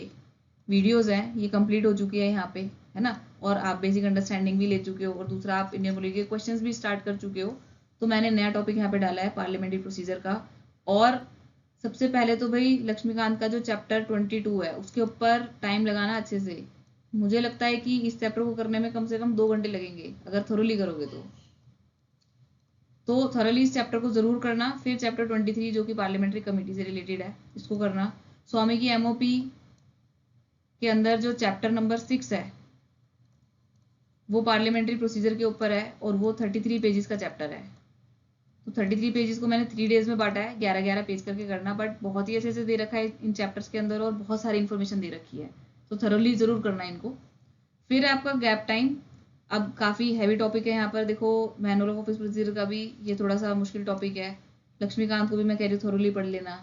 वीडियोस हैं ये कंप्लीट हो चुकी है यहाँ पे, है ना, और आप बेसिक अंडरस्टैंडिंग भी ले चुके हो, और दूसरा आप इंडियन पॉलिटी के क्वेश्चंस भी स्टार्ट कर चुके हो, तो मैंने नया टॉपिक यहाँ पे डाला है पार्लियामेंट्री प्रोसीजर का। और सबसे पहले तो भाई लक्ष्मीकांत का जो चैप्टर 22 है उसके ऊपर टाइम लगाना अच्छे से। मुझे लगता है कि इस चैप्टर को करने में कम से कम 2 घंटे लगेंगे अगर थोरोली करोगे तो थोरली इस चैप्टर को जरूर करना। फिर चैप्टर 23 जो कि पार्लियामेंट्री कमेटी से रिलेटेड है, इसको करना। स्वामी की एमओपी के अंदर जो चैप्टर नंबर 6 है वो पार्लियामेंट्री प्रोसीजर के ऊपर है और वो 33 पेजेस का चैप्टर है। तो 33 पेजेस को मैंने 3 डेज में बांटा है, 11-11 पेज करके करना, बट बहुत ही अच्छे से दे रखा है इन चैप्टर्स के अंदर और बहुत सारी इन्फॉर्मेशन दे रखी है, तो थोरली जरूर करना इनको। फिर आपका गैप टाइम, अब काफ़ी हैवी टॉपिक है यहाँ पर, देखो मैनुअल ऑफ ऑफिस प्रोसीजर का भी ये थोड़ा सा मुश्किल टॉपिक है, लक्ष्मीकांत को भी मैं कह रही हूँ थोरली पढ़ लेना।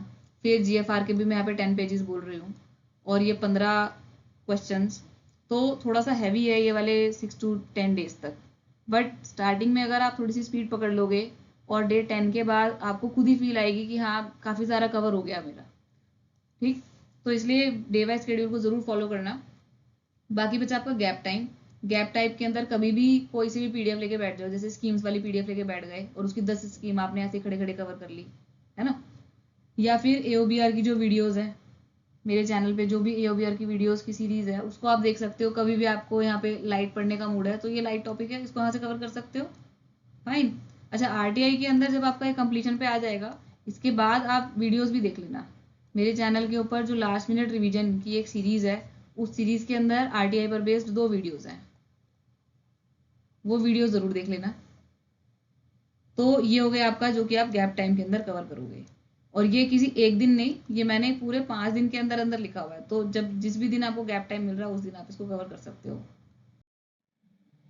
फिर जीएफआर के भी मैं यहाँ पे 10 पेजेस बोल रही हूँ और ये 15 क्वेश्चंस, तो थोड़ा सा हैवी है ये वाले 6 to 10 डेज तक। बट स्टार्टिंग में अगर आप थोड़ी सी स्पीड पकड़ लोगे और डे 10 के बाद आपको खुद ही फील आएगी कि हाँ काफ़ी सारा कवर हो गया मेरा, ठीक। तो इसलिए डे वाइज शेड्यूल को ज़रूर फॉलो करना। बाकी बचा आपका गैप टाइम। गैप टाइप के अंदर कभी भी कोई सी भी पीडीएफ लेके बैठ जाओ, जैसे स्कीम्स वाली पीडीएफ लेके बैठ गए और उसकी 10 स्कीम आपने ऐसे खड़े खड़े कवर कर ली, है ना। या फिर एओबीआर की जो वीडियोस है मेरे चैनल पे, जो भी एओबीआर की वीडियोस की सीरीज है उसको आप देख सकते हो। कभी भी आपको यहाँ पे लाइट पढ़ने का मूड है तो ये लाइट टॉपिक है, इसको यहाँ से कवर कर सकते हो, फाइन। अच्छा, आरटीआई के अंदर जब आपका कंप्लीशन पे आ जाएगा इसके बाद आप वीडियोस भी देख लेना। मेरे चैनल के ऊपर जो लास्ट मिनट रिवीजन की एक सीरीज है, उस सीरीज के अंदर आरटीआई पर बेस्ड 2 वीडियोस हैं, वो वीडियो जरूर देख लेना। तो ये हो गया आपका जो कि आप गैप टाइम के अंदर कवर करोगे, और ये किसी एक दिन नहीं, ये मैंने पूरे 5 दिन के अंदर अंदर लिखा हुआ है, तो जब जिस भी दिन आपको गैप टाइम मिल रहा है उस दिन आप इसको कवर कर सकते हो।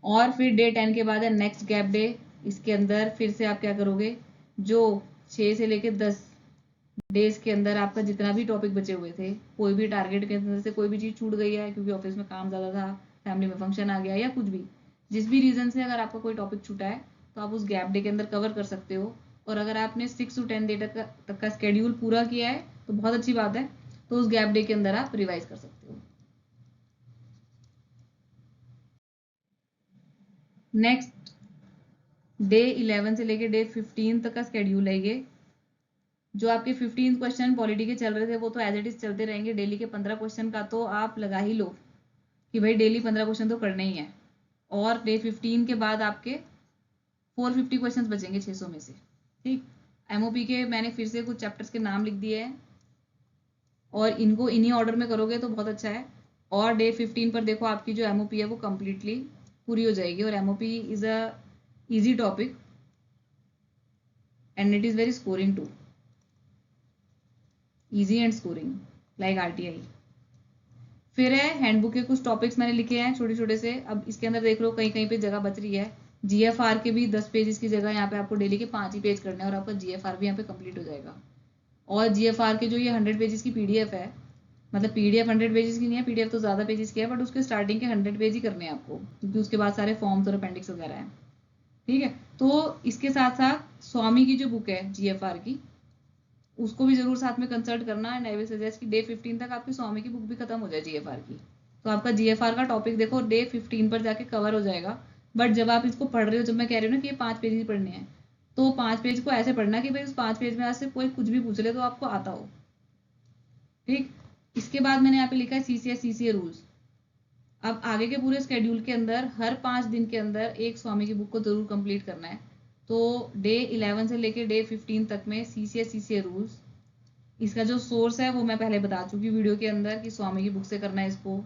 और फिर डे 10 के बाद है नेक्स्ट गैप डे। इसके अंदर फिर से आप क्या करोगे, जो 6 से लेके 10 डेज के अंदर आपका जितना भी टॉपिक बचे हुए थे, कोई भी टारगेट के अंदर से कोई भी चीज़ छूट गई है क्योंकि ऑफिस में काम ज़्यादा था, फैमिली में फंक्शन आ गया, या कुछ भी, जिस भी रीज़न से अगर आपका कोई टॉपिक छूटा है तो आप उस गैप डे के अंदर कवर कर सकते हो। और अगर आपने 6 to 10 डे तक का स्केड्यूल पूरा किया है तो बहुत अच्छी बात है, तो उस गैप डे के अंदर आप रिवाइज कर सकते हो। नेक्स्ट डे 11 से लेके डे 15 तक का स्केड्यूल है ये। जो आपके 15 क्वेश्चन पॉलिटी के चल रहे थे वो तो एज इट इज चलते रहेंगे। डेली के 15 क्वेश्चन का तो आप लगा ही लो कि भाई डेली 15 क्वेश्चन तो करने ही है। और डे 15 के बाद आपके 450 क्वेश्चन बचेंगे 600 में से, ठीक। एमओपी के मैंने फिर से कुछ चैप्टर्स के नाम लिख दिए हैं और इनको इन्हीं ऑर्डर में करोगे तो बहुत अच्छा है। और डे 15 पर देखो आपकी जो एमओपी है वो कम्प्लीटली पूरी हो जाएगी, और MOP is a easy topic and it is very scoring too, easy and scoring like RTI. फिर है हैंडबुक के कुछ टॉपिक्स मैंने लिखे हैं छोटे छोटे से। अब इसके अंदर देख लो कहीं कहीं पे जगह बच रही है। जीएफआर के भी 10 पेजेस की जगह यहाँ पे आपको डेली के 5 ही पेज करने हैं और आपका जीएफआर भी यहाँ पे कंप्लीट हो जाएगा। और जीएफआर के जो ये 100 पेजेस की पीडीएफ है, मतलब पीडीएफ 100 पेजेस की नहीं है, पीडीएफ तो ज़्यादा पेजेस की है, बट उसके स्टार्टिंग के 100 पेज ही करने हैं आपको, क्योंकि उसके बाद सारे फॉर्म्स और अपेंडिक्स वगैरह हैं। ठीक है, तो इसके साथ साथ स्वामी की जो बुक है GFR की, उसको भी जरूर साथ में कंसल्ट करना। एंड आई विल सजेस्ट कि डे 15 तक आपकी स्वामी की बुक भी खत्म हो जाए GFR की, तो आपका GFR का टॉपिक देखो डे 15 पर जाके कवर हो जाएगा। बट जब आप इसको पढ़ रहे हो, जब मैं कह रही हूँ ना कि ये 5 पेज ही पढ़ने हैं, तो 5 पेज को ऐसे पढ़ना कि भाई उस 5 पेज में से कोई कुछ भी पूछ ले तो आपको आता हो। ठीक, इसके बाद मैंने यहाँ पे लिखा है CCA रूल्स। अब आगे के पूरे स्केड्यूल के अंदर हर 5 दिन के अंदर एक स्वामी की बुक को जरूर कंप्लीट करना है। तो डे 11 से लेके डे 15 तक में CCA रूल्स, इसका जो सोर्स है वो मैं पहले बता चुकी वीडियो के अंदर कि स्वामी की बुक से करना है इसको।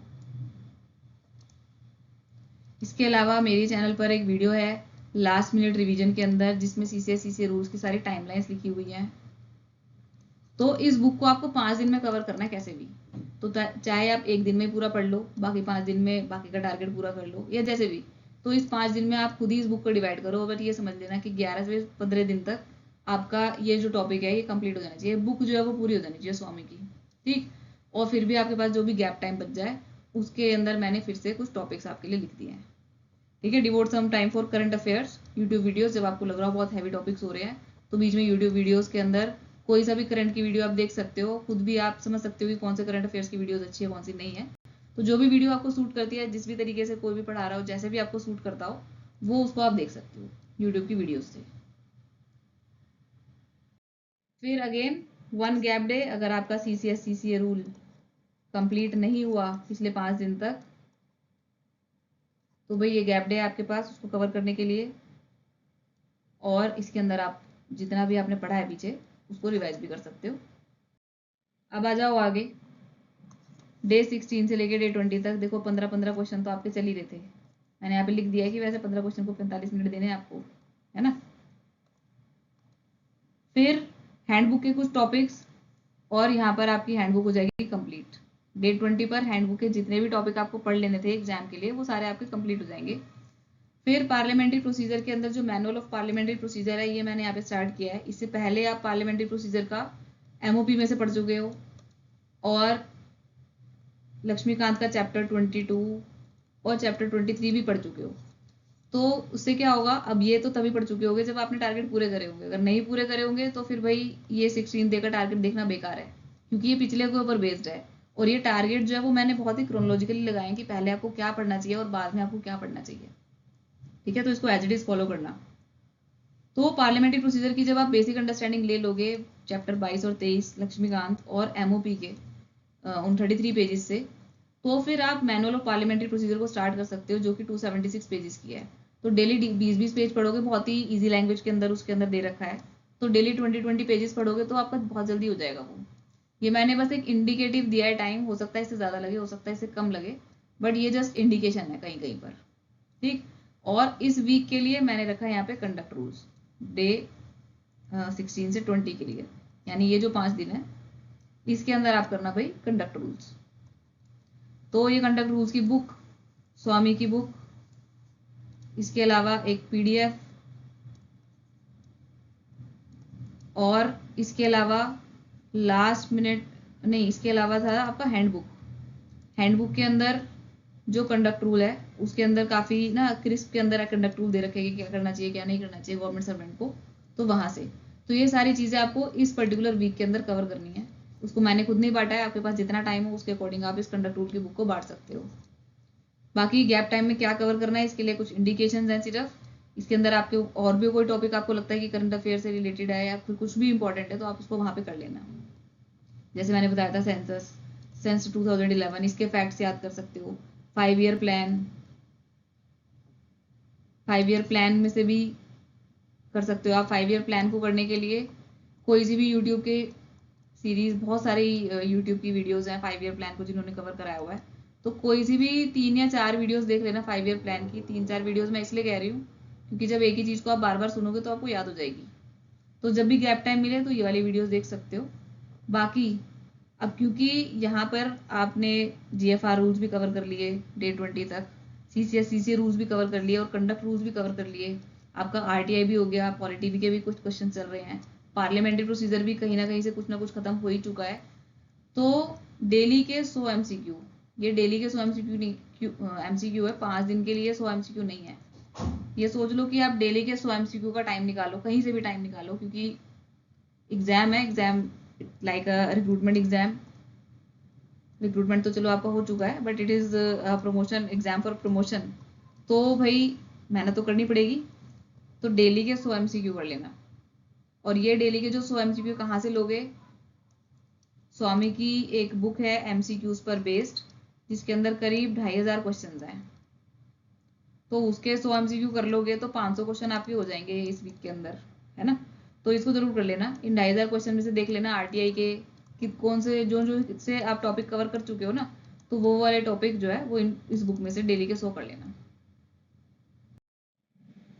इसके अलावा मेरे चैनल पर एक वीडियो है लास्ट मिनट रिवीजन के अंदर, जिसमें CCA रूल्स की सारी टाइमलाइंस लिखी हुई हैं। तो इस बुक को आपको 5 दिन में कवर करना है कैसे भी, तो चाहे आप एक दिन में पूरा पढ़ लो, बाकी 5 दिन में बाकी का टारगेट पूरा कर लो, या जैसे भी। तो इस 5 दिन में आप खुद ही इस बुक को डिवाइड करो। बट ये समझ लेना कि 11 से 15 दिन तक आपका ये जो टॉपिक है ये कंप्लीट हो जाना चाहिए, बुक जो है वो पूरी हो जानी चाहिए स्वामी की। ठीक, और फिर भी आपके पास जो भी गैप टाइम बच जाए उसके अंदर मैंने फिर से कुछ टॉपिक्स आपके लिए लिख दिए हैं। ठीक है, devote some time for current affairs YouTube videos. जब आपको लग रहा हो बहुत हैवी टॉपिक्स हो रहे हैं, तो बीच में यूट्यूब वीडियोस के अंदर कोई सा भी करंट की वीडियो आप देख सकते हो, खुद भी आप समझ सकते हो कि कौन से करंट अफेयर्स की वीडियोस अच्छी है कौन सी नहीं है। तो जो भी वीडियो आपको सूट करती है, जिस भी तरीके से कोई भी पढ़ा रहा हो, जैसे भी आपको सूट करता हो, वो उसको आप देख सकते हो यूट्यूब की वीडियोज से। फिर अगेन 1 गैप डे, अगर आपका CCA रूल कंप्लीट नहीं हुआ पिछले 5 दिन तक, तो भाई ये गैप डे है आपके पास उसको कवर करने के लिए। और इसके अंदर आप जितना भी आपने पढ़ा है पीछे उसको रिवाइज भी कर सकते हो। अब आ जाओ आगे, डे 16 से लेके डे 20 तक। देखो 15-15 क्वेश्चन तो आपके चल ही रहे थे। मैंने यहाँ पे लिख दिया है कि वैसे 15 क्वेश्चन को 45 मिनट देने हैं आपको, है ना। फिर हैंडबुक के कुछ टॉपिक्स, और यहाँ पर आपकी हैंडबुक हो जाएगी कंप्लीट। डे 20 पर हैंडबुक के जितने भी टॉपिक आपको पढ़ लेने थे एग्जाम के लिए वो सारे आपके कंप्लीट हो जाएंगे। फिर पार्लियामेंट्री प्रोसीजर के अंदर जो मैनुअल ऑफ पार्लियामेंट्री प्रोसीजर है ये मैंने यहाँ पे स्टार्ट किया है। इससे पहले आप पार्लियामेंट्री प्रोसीजर का MOP में से पढ़ चुके हो, और लक्ष्मीकांत का चैप्टर 22 और चैप्टर 23 भी पढ़ चुके हो। तो उससे क्या होगा, अब ये तो तभी पढ़ चुके होंगे जब आपने टारगेट पूरे करे होंगे। अगर नहीं पूरे करे होंगे तो फिर भाई ये 16 देकर टारगेट देखना बेकार है, क्योंकि ये पिछले के ऊपर बेस्ड है। और ये टारगेट जो है वो मैंने बहुत ही क्रोनोलॉजिकली लगाए कि पहले आपको क्या पढ़ना चाहिए और बाद में आपको क्या पढ़ना चाहिए। ठीक है, तो इसको एज इट इज फॉलो करना। तो पार्लियामेंट्री प्रोसीजर की जब आप बेसिक अंडरस्टैंडिंग ले लोगे चैप्टर 22 और 23 लक्ष्मीकांत और MOP के उन 33 पेजेस से, तो फिर आप मैनुअल ऑफ पार्लियामेंट्री प्रोसीजर को स्टार्ट कर सकते हो, जो कि 276 पेजेस की है। तो डेली 20-20 पेज पढ़ोगे, बहुत ही इजी लैंग्वेज के अंदर उसके अंदर दे रखा है। तो डेली 20-20 पेजेस पढ़ोगे तो आपका बहुत जल्दी हो जाएगा वो। ये मैंने बस एक इंडिकेटिव दिया है टाइम, हो सकता है इससे ज़्यादा लगे, हो सकता है इससे कम लगे, बट ये जस्ट इंडिकेशन है कहीं कहीं पर। ठीक, और इस वीक के लिए मैंने रखा है यहाँ पे कंडक्ट रूल्स डे 16 से 20 के लिए, यानी ये जो 5 दिन है इसके अंदर आप करना भाई कंडक्ट रूल्स। तो ये कंडक्ट रूल्स की बुक, स्वामी की बुक, इसके अलावा एक PDF, और इसके अलावा लास्ट मिनट नहीं, इसके अलावा था आपका हैंडबुक। हैंडबुक के अंदर जो कंडक्ट रूल है उसके अंदर काफ़ी ना क्रिस्प के अंदर कंडक्ट रूल दे रखे कि क्या करना चाहिए क्या नहीं करना चाहिए गवर्नमेंट सर्वेंट को, तो वहाँ से। तो ये सारी चीज़ें आपको इस पर्टिकुलर वीक के अंदर कवर करनी है। उसको मैंने खुद नहीं बांटा है, आपके पास जितना टाइम हो उसके अकॉर्डिंग आप इस कंडक्ट रूल की बुक को बांट सकते हो। बाकी गैप टाइम में क्या कवर करना है इसके लिए कुछ इंडिकेशंस हैं सिर्फ। इसके अंदर आपके और भी कोई टॉपिक आपको लगता है कि करंट अफेयर से रिलेटेड है या फिर कुछ भी इंपॉर्टेंट है तो आप उसको वहाँ पे कर लेना। जैसे मैंने बताया था सेंस 2011, इसके फैक्ट्स याद कर सकते हो। 5 ईयर प्लान, 5 ईयर प्लान में से भी कर सकते हो आप। 5 ईयर प्लान को करने के लिए कोई सी भी यूट्यूब के सीरीज, बहुत सारी यूट्यूब की वीडियोस हैं 5 ईयर प्लान को जिन्होंने कवर कराया हुआ है, तो कोई सी भी 3 या 4 वीडियोस देख लेना 5 ईयर प्लान की। 3-4 वीडियोस मैं इसलिए कह रही हूँ क्योंकि जब एक ही चीज़ को आप बार बार सुनोगे तो आपको याद हो जाएगी। तो जब भी गैप टाइम मिले तो ये वाली वीडियोस देख सकते हो। बाकी अब क्योंकि यहाँ पर आपने GFR रूल्स भी कवर कर लिए डे 20 तक, CCA रूल्स भी कवर कर लिए और कंडक्ट रूल्स भी कवर कर लिए, आपका RTI भी हो गया, पॉलिटी के भी कुछ क्वेश्चन चल रहे हैं, पार्लियामेंट्री प्रोसीजर भी कहीं ना कहीं से कुछ ना कुछ खत्म हो ही चुका है। तो डेली के 100 MCQ, ये डेली के 100 MCQ नहीं, MCQ है, 5 दिन के लिए 100 MCQ नहीं है। ये सोच लो कि आप डेली के 100 MCQ का टाइम निकालो, कहीं से भी टाइम निकालो, क्योंकि एग्जाम है, एग्जाम लाइक अ रिक्रूटमेंट एग्जाम। रिक्रूटमेंट तो चलो आपका हो चुका है, but it is promotion, exam for promotion. तो भाई मेहनत तो करनी पड़ेगी, तो डेली के 100 MCQ कर लेना। और ये डेली के जो 100 MCQ कहाँ से लोगे? स्वामी की एक बुक है MCQs पर बेस्ड, जिसके अंदर करीब 2500 क्वेश्चन हैं। तो उसके 100 MCQ कर लोगे तो 500 क्वेश्चन आपके हो जाएंगे इस वीक के अंदर, है ना? तो इसको जरूर कर लेना। इन 2500 क्वेश्चन में से देख लेना RTI के कि कौन से जो जो से आप टॉपिक कवर कर चुके हो ना, तो वो वाले टॉपिक जो है वो इस बुक में से डेली के 100 कर लेना।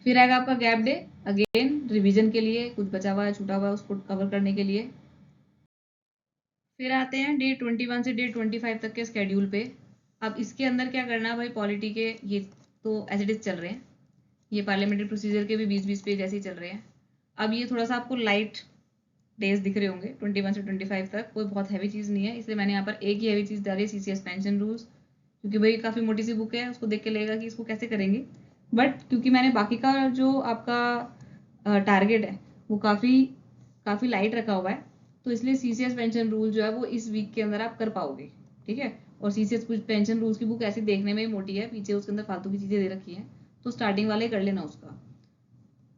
फिर आएगा आपका गैप डे, अगेन रिवीजन के लिए, कुछ बचा हुआ है, छूटा हुआ है, उसको कवर करने के लिए। फिर आते हैं डे 21 से डे 25 तक के स्केड्यूल पे। अब इसके अंदर क्या करना है भाई, पॉलिटी के ये तो एज इट इज चल रहे हैं, ये पार्लियामेंट्री प्रोसीजर के भी 20-20 पेज ऐसे ही चल रहे हैं। अब ये थोड़ा सा आपको लाइट डेज दिख रहे होंगे 21 से 25 तक, कोई बहुत हैवी चीज़ नहीं है, इसलिए मैंने यहाँ पर एक ही हैवी चीज़ डाली है, CCS पेंशन रूल्स, क्योंकि भाई काफ़ी मोटी सी बुक है, उसको देख के लगेगा कि इसको कैसे करेंगे। बट क्योंकि मैंने बाकी का जो आपका टारगेट है वो काफ़ी काफ़ी लाइट रखा हुआ है, तो इसलिए CCS पेंशन रूल जो है वो इस वीक के अंदर आप कर पाओगे, ठीक है? और CCS पेंशन रूल्स की बुक ऐसी देखने में ही मोटी है, पीछे उसके अंदर फालतू की चीज़ें दे रखी हैं, तो स्टार्टिंग वाले कर लेना उसका।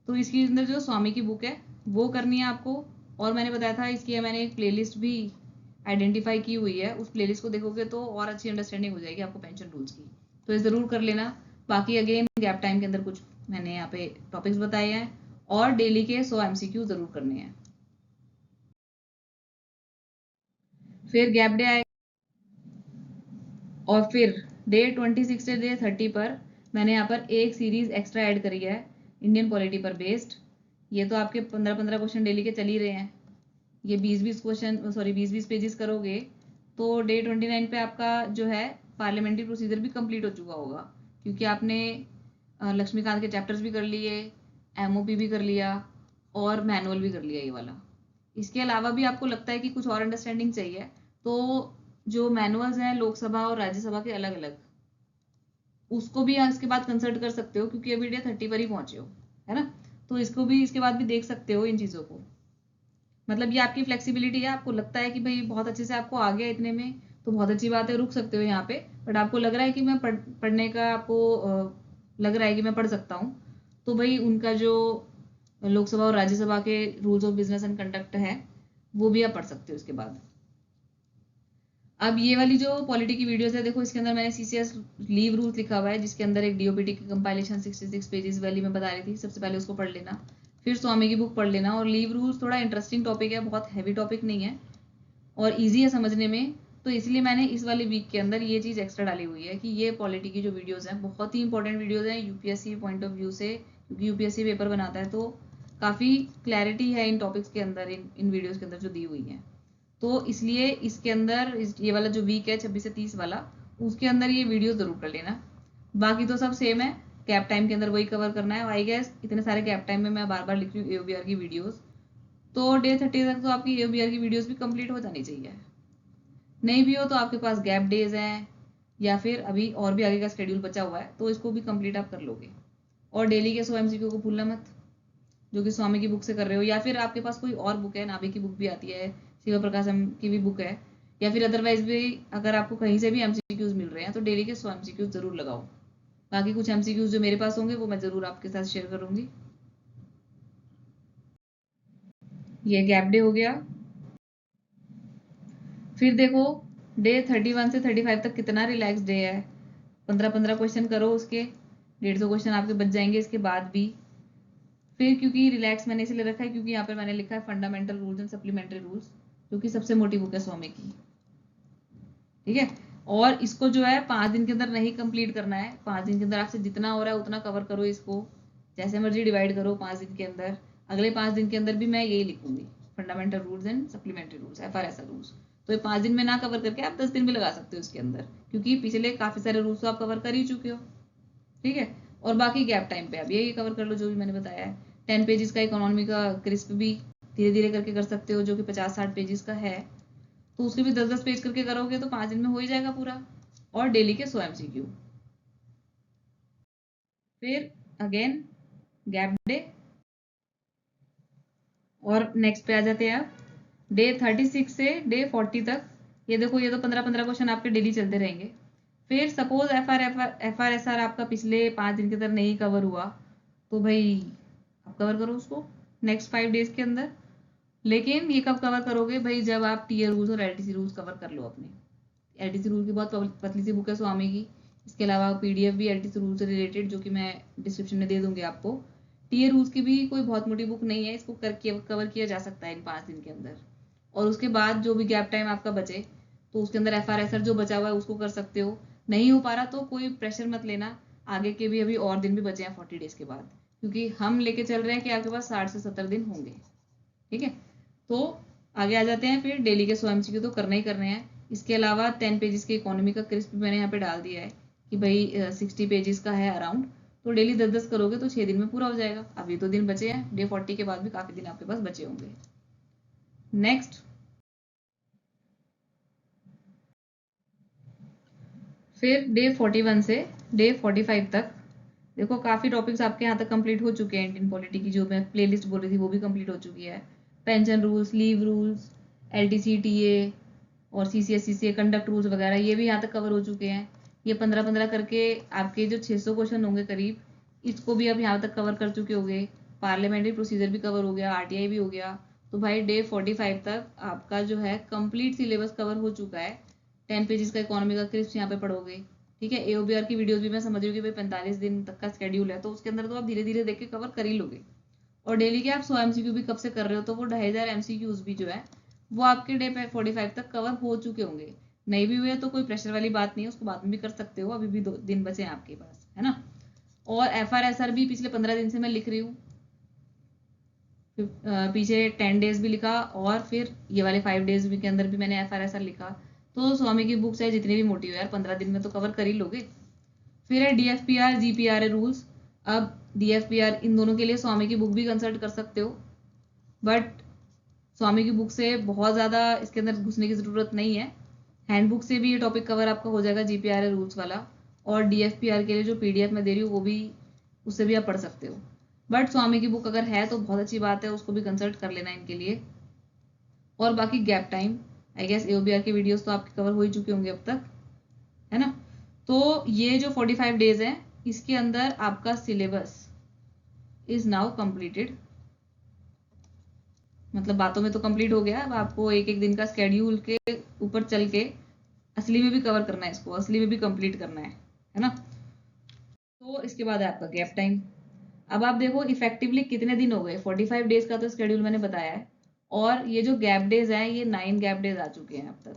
तो इसके अंदर जो स्वामी की बुक है वो करनी है आपको। और मैंने बताया था इसकी मैंने एक प्लेलिस्ट भी आइडेंटिफाई की हुई है, उस प्लेलिस्ट को देखोगे तो और अच्छी अंडरस्टैंडिंग हो जाएगी आपको पेंशन रूल्स की, तो ये ज़रूर कर लेना। बाकी अगेन गैप टाइम के अंदर कुछ मैंने यहाँ पे टॉपिक्स बताए हैं, और डेली के 100 MCQ ज़रूर करने हैं। फिर गैप डे आए, और फिर डे 26 से डे 30 पर मैंने यहाँ पर एक सीरीज एक्स्ट्रा ऐड करी है इंडियन पॉलिटी पर बेस्ड। ये तो आपके 15-15 क्वेश्चन डेली के चल ही रहे हैं, ये 20-20 क्वेश्चन, सॉरी 20-20 पेजेस करोगे तो डे 29 पे आपका जो है पार्लियामेंट्री प्रोसीजर भी कंप्लीट हो चुका होगा, क्योंकि आपने लक्ष्मीकांत के चैप्टर्स भी कर लिए, MOP भी कर लिया, और मैनुअल भी कर लिया ये वाला। इसके अलावा भी आपको लगता है कि कुछ और अंडरस्टैंडिंग चाहिए, तो जो मैनुअल्स हैं लोकसभा और राज्यसभा के अलग अलग, उसको भी इसके बाद कंसल्ट कर सकते हो, क्योंकि अभी डे 30 पर ही पहुंचे हो, है ना? तो इसको भी इसके बाद भी देख सकते हो इन चीज़ों को। मतलब ये आपकी फ्लेक्सिबिलिटी है, आपको लगता है कि भाई बहुत अच्छे से आपको आ गया इतने में, तो बहुत अच्छी बात है, रुक सकते हो यहाँ पे। बट आपको लग रहा है कि मैं पढ़ने का आपको लग रहा है कि मैं पढ़ सकता हूँ, तो भाई उनका जो लोकसभा और राज्यसभा के rules of business and conduct है वो भी आप पढ़ सकते हो इसके बाद। अब ये वाली जो पॉलिटी की वीडियोस है, देखो इसके अंदर मैंने CCS लीव रूल्स लिखा हुआ है, जिसके अंदर एक DOPT की कंपाइलेशन 66 पेजेस वाली मैं बता रही थी, सबसे पहले उसको पढ़ लेना, फिर स्वामी की बुक पढ़ लेना। और लीव रूल्स थोड़ा इंटरेस्टिंग टॉपिक है, बहुत हैवी टॉपिक नहीं है, और ईजी है समझने में, तो इसलिए मैंने इस वाले वीक के अंदर ये चीज़ एक्स्ट्रा डाली हुई है कि ये पॉलिटी की जो वीडियोज़ हैं बहुत ही इंपॉर्टेंट वीडियोज़ हैं UPSC पॉइंट ऑफ व्यू से, क्योंकि UPSC पेपर बनाता है, तो काफ़ी क्लैरिटी है इन टॉपिक्स के अंदर, इन वीडियोज़ के अंदर जो दी हुई है। तो इसलिए इसके अंदर ये वाला जो वीक है 26 से 30 वाला, उसके अंदर ये वीडियो ज़रूर कर लेना। बाकी तो सब सेम है, गैप टाइम के अंदर वही कवर करना है। आई गेस इतने सारे गैप टाइम में मैं बार बार लिख रही हूँ AOBR की वीडियोस, तो डे 30 तक तो आपकी AOBR की वीडियोस भी कंप्लीट हो जानी चाहिए। नहीं भी हो तो आपके पास गैप डेज हैं, या फिर अभी और भी आगे का शेड्यूल बचा हुआ है, तो इसको भी कंप्लीट आप कर लोगे। और डेली के 100 MCQ को भूलना मत, जो कि स्वामी की बुक से कर रहे हो, या फिर आपके पास कोई और बुक है, नाभि की बुक भी आती है, शिव प्रकाशम की भी बुक है, या फिर अदरवाइज भी अगर आपको कहीं से भी MCQs मिल रहे हैं तो डेली के 100 MCQs जरूर लगाओ। बाकी कुछ MCQs जो मेरे पास होंगे वो मैं जरूर आपके साथ शेयर करूंगी। ये गैप डे हो गया। फिर देखो डे 31 से 35 तक कितना रिलैक्स डे है, 15-15 क्वेश्चन करो, उसके 150 क्वेश्चन आपके बच जाएंगे इसके बाद भी। फिर क्योंकि रिलैक्स मैंने इसलिए रखा है क्योंकि यहाँ पर मैंने लिखा है fundamental rules and supplementary rules, जो कि सबसे मोटी बुक है स्वामी की, ठीक है? और इसको जो है 5 दिन के अंदर नहीं कंप्लीट करना है, 5 दिन के अंदर आपसे जितना हो रहा है उतना कवर करो, इसको जैसे मर्जी डिवाइड करो 5 दिन के अंदर। अगले 5 दिन के अंदर भी मैं यही लिखूंगी, fundamental rules and supplementary rules, FRSR rules. तो ये 5 दिन में ना कवर करके आप 10 दिन भी लगा सकते हो इसके अंदर, क्योंकि पिछले काफी सारे रूल्स तो आप कवर कर ही चुके हो, ठीक है? और बाकी गैप टाइम पे आप यही कवर कर लो जो भी मैंने बताया है। 10 पेजेस का इकोनॉमी का क्रिस्प भी धीरे धीरे करके कर सकते हो, जो कि 50-60 पेजेस का है, तो उसके भी 10-10 पेज करके करोगे तो 5 दिन में हो ही जाएगा पूरा। और डेली के 100 MCQ। फिर अगेन गैप डे, और नेक्स्ट पे आ जाते हैं आप डे 36 से डे 40 तक। ये देखो, ये तो 15-15 क्वेश्चन आपके डेली चलते रहेंगे। फिर suppose F R S R आपका पिछले 5 दिन के अंदर नहीं कवर हुआ, तो भाई आप कवर करो उसको नेक्स्ट 5 डेज के अंदर। लेकिन ये कब कवर करोगे भाई, जब आप टीयर रूल्स और एलटीसी रूल्स कवर कर लो अपने। एलटीसी रूल की बहुत पतली सी बुक है स्वामी की। इसके अलावा पीडीएफ भी एलटीसी रूल से रिलेटेड, जो कि मैं डिस्क्रिप्शन में दे दूंगी आपको। टीयर रूल्स की भी कोई बहुत मोटी बुक नहीं है, इसको करके कवर किया जा सकता है इन 5 दिन के अंदर। और उसके बाद जो भी गैप टाइम आपका बचे, तो उसके अंदर एफ आर एस आर जो बचा हुआ है उसको कर सकते हो। नहीं हो पा रहा तो कोई प्रेशर मत लेना, आगे के भी अभी और दिन भी बचे हैं 40 डेज के बाद, क्योंकि हम लेके चल रहे हैं कि आपके पास 60 से 70 दिन होंगे। ठीक है, तो आगे आ जाते हैं। फिर डेली के 100 MCQ तो करना ही करने हैं। इसके अलावा 10 पेजेस के इकोनॉमी का क्रिस्प मैंने यहाँ पे डाल दिया है कि भाई 60 पेजेस का है अराउंड, तो डेली 10-10 करोगे तो 6 दिन में पूरा हो जाएगा। अभी 2 दिन बचे हैं, डे 40 के बाद भी काफी दिन आपके पास बचे होंगे। नेक्स्ट, फिर डे 41 से डे 45 तक देखो काफी टॉपिक्स आपके यहाँ तक कंप्लीट हो चुके हैं। इंडियन पॉलिटी की जो मैं प्लेलिस्ट बोल रही थी वो भी कंप्लीट हो चुकी है। Pension rules, leave rules, LTC, TA और सीसीएस, सीसीए कंडक्ट रूल्स वगैरह ये भी यहाँ तक कवर हो चुके हैं। ये 15-15 करके आपके जो 600 क्वेश्चन होंगे करीब, इसको भी अब यहाँ तक कवर कर चुके होंगे। पार्लियामेंट्री प्रोसीजर भी कवर हो गया, आरटीआई भी हो गया। तो भाई डे 45 तक आपका जो है कंप्लीट सिलेबस कवर हो चुका है। 10 पेजेस का इकोनॉमी का क्रिस्प यहाँ पे पढ़ोगे। ठीक है, एओबीआर की वीडियोस भी मैं समझ रही हूँ कि भाई 45 दिन तक का स्केड्यूल है, तो उसके अंदर तो आप धीरे धीरे देख के कवर कर ही लोगे। और डेली के आप 100 MCQ भी कब से कर रहे हो, तो वो 2500 MCQs भी जो है वो आपके डे 45 तक कवर हो चुके होंगे। नहीं भी हुए तो कोई प्रेशर वाली बात नहीं है, उसको बाद में भी कर सकते हो, अभी भी 2 दिन बचे हैं आपके पास, है ना। और एफ आर एस आर भी पिछले 15 दिन से मैं लिख रही हूँ। पीछे 10 डेज भी लिखा, और फिर ये वाले 5 डेज भी के अंदर भी मैंने एफ आर एस आर लिखा। तो स्वामी की बुक चाहे जितनी भी मोटी हो यार, 15 दिन में तो कवर कर ही लोगे। फिर है DFPR, GPRA रूल्स। अब DFPR इन दोनों के लिए स्वामी की बुक भी कंसल्ट कर सकते हो, बट स्वामी की बुक से बहुत ज़्यादा इसके अंदर घुसने की ज़रूरत नहीं है। हैंडबुक से भी ये टॉपिक कवर आपका हो जाएगा, GPRA रूल्स वाला। और DFPR के लिए जो PDF मैं दे रही हूँ वो भी, उससे भी आप पढ़ सकते हो। बट स्वामी की बुक अगर है तो बहुत अच्छी बात है, उसको भी कंसल्ट कर लेना इनके लिए। और बाकी गैप टाइम, आई गेस एओबीआर की वीडियोस तो आपके कवर हो ही चुके होंगे अब तक, है ना। तो ये जो 45 डेज हैं, इसके अंदर आपका सिलेबस इज नाउ कंप्लीटेड। मतलब बातों में तो कंप्लीट हो गया, अब आपको एक एक दिन का स्केड्यूल के ऊपर चल के असली में भी कवर करना है, इसको असली में भी कंप्लीट करना है ना। तो इसके बाद है आपका गैप टाइम। अब आप देखो इफेक्टिवली कितने दिन हो गए। 45 डेज का तो स्केड्यूल मैंने बताया है, और ये जो गैप डेज हैं ये 9 गैप डेज आ चुके हैं अब तक।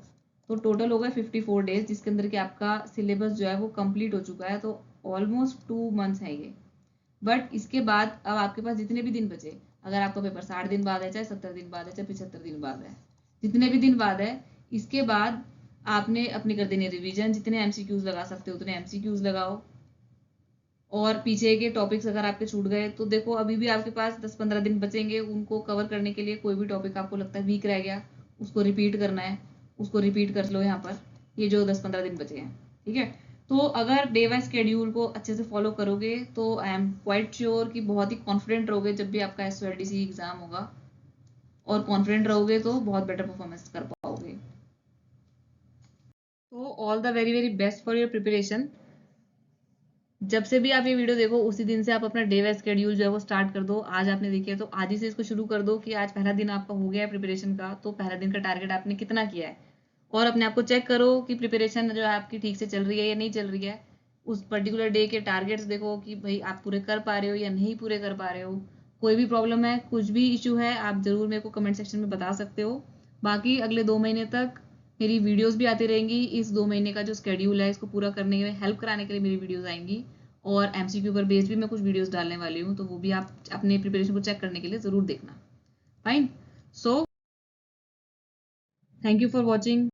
तो टोटल हो गए 54 डेज, जिसके अंदर कि आपका सिलेबस जो है वो कंप्लीट हो चुका है। तो ऑलमोस्ट 2 मंथ्स है ये। बट इसके बाद अब आपके पास जितने भी दिन बचे, अगर आपका पेपर 60 दिन बाद है, चाहे 70 दिन बाद है, चाहे 75 दिन बाद है, जितने भी दिन बाद है, इसके बाद आपने अपनी कर देनी रिवीजन। जितने MCQs लगा सकते हो उतने MCQs लगाओ। और पीछे के टॉपिक्स अगर आपके छूट गए तो देखो अभी भी आपके पास 10-15 दिन बचेंगे, उनको कवर करने के लिए। कोई भी टॉपिक आपको लगता है वीक रह गया, उसको रिपीट करना है, उसको रिपीट कर लो यहाँ पर, ये जो 10-15 दिन बचे हैं। ठीक है, तो अगर डे वाइज शेड्यूल को अच्छे से फॉलो करोगे तो आई एम क्वाइट श्योर कि बहुत ही कॉन्फिडेंट रहोगे जब भी आपका SOLDC एग्जाम होगा। और कॉन्फिडेंट रहोगे तो बहुत बेटर परफॉर्मेंस कर पाओगे। तो all the very very best for your preparation. जब से भी आप ये वीडियो देखो उसी दिन से आप अपना डे वाइज शेड्यूल जो है वो स्टार्ट कर दो। आज आपने देखी है तो आज ही से इसको शुरू कर दो कि आज पहला दिन आपका हो गया है प्रिपरेशन का, तो पहला दिन का टारगेट आपने कितना किया है। और अपने आप को चेक करो कि प्रिपरेशन जो है आपकी ठीक से चल रही है या नहीं चल रही है। उस पर्टिकुलर डे के टारगेट्स देखो कि भाई आप पूरे कर पा रहे हो या नहीं पूरे कर पा रहे हो। कोई भी प्रॉब्लम है, कुछ भी इशू है, आप जरूर मेरे को कमेंट सेक्शन में बता सकते हो। बाकी अगले 2 महीने तक मेरी वीडियोस भी आती रहेंगी। इस 2 महीने का जो शेड्यूल है इसको पूरा करने में हेल्प कराने के लिए मेरी वीडियोस आएंगी। और MCQ पर बेस्ड भी मैं कुछ वीडियोस डालने वाली हूँ, तो वो भी आप अपने प्रिपरेशन को चेक करने के लिए ज़रूर देखना। Fine, so thank you for watching.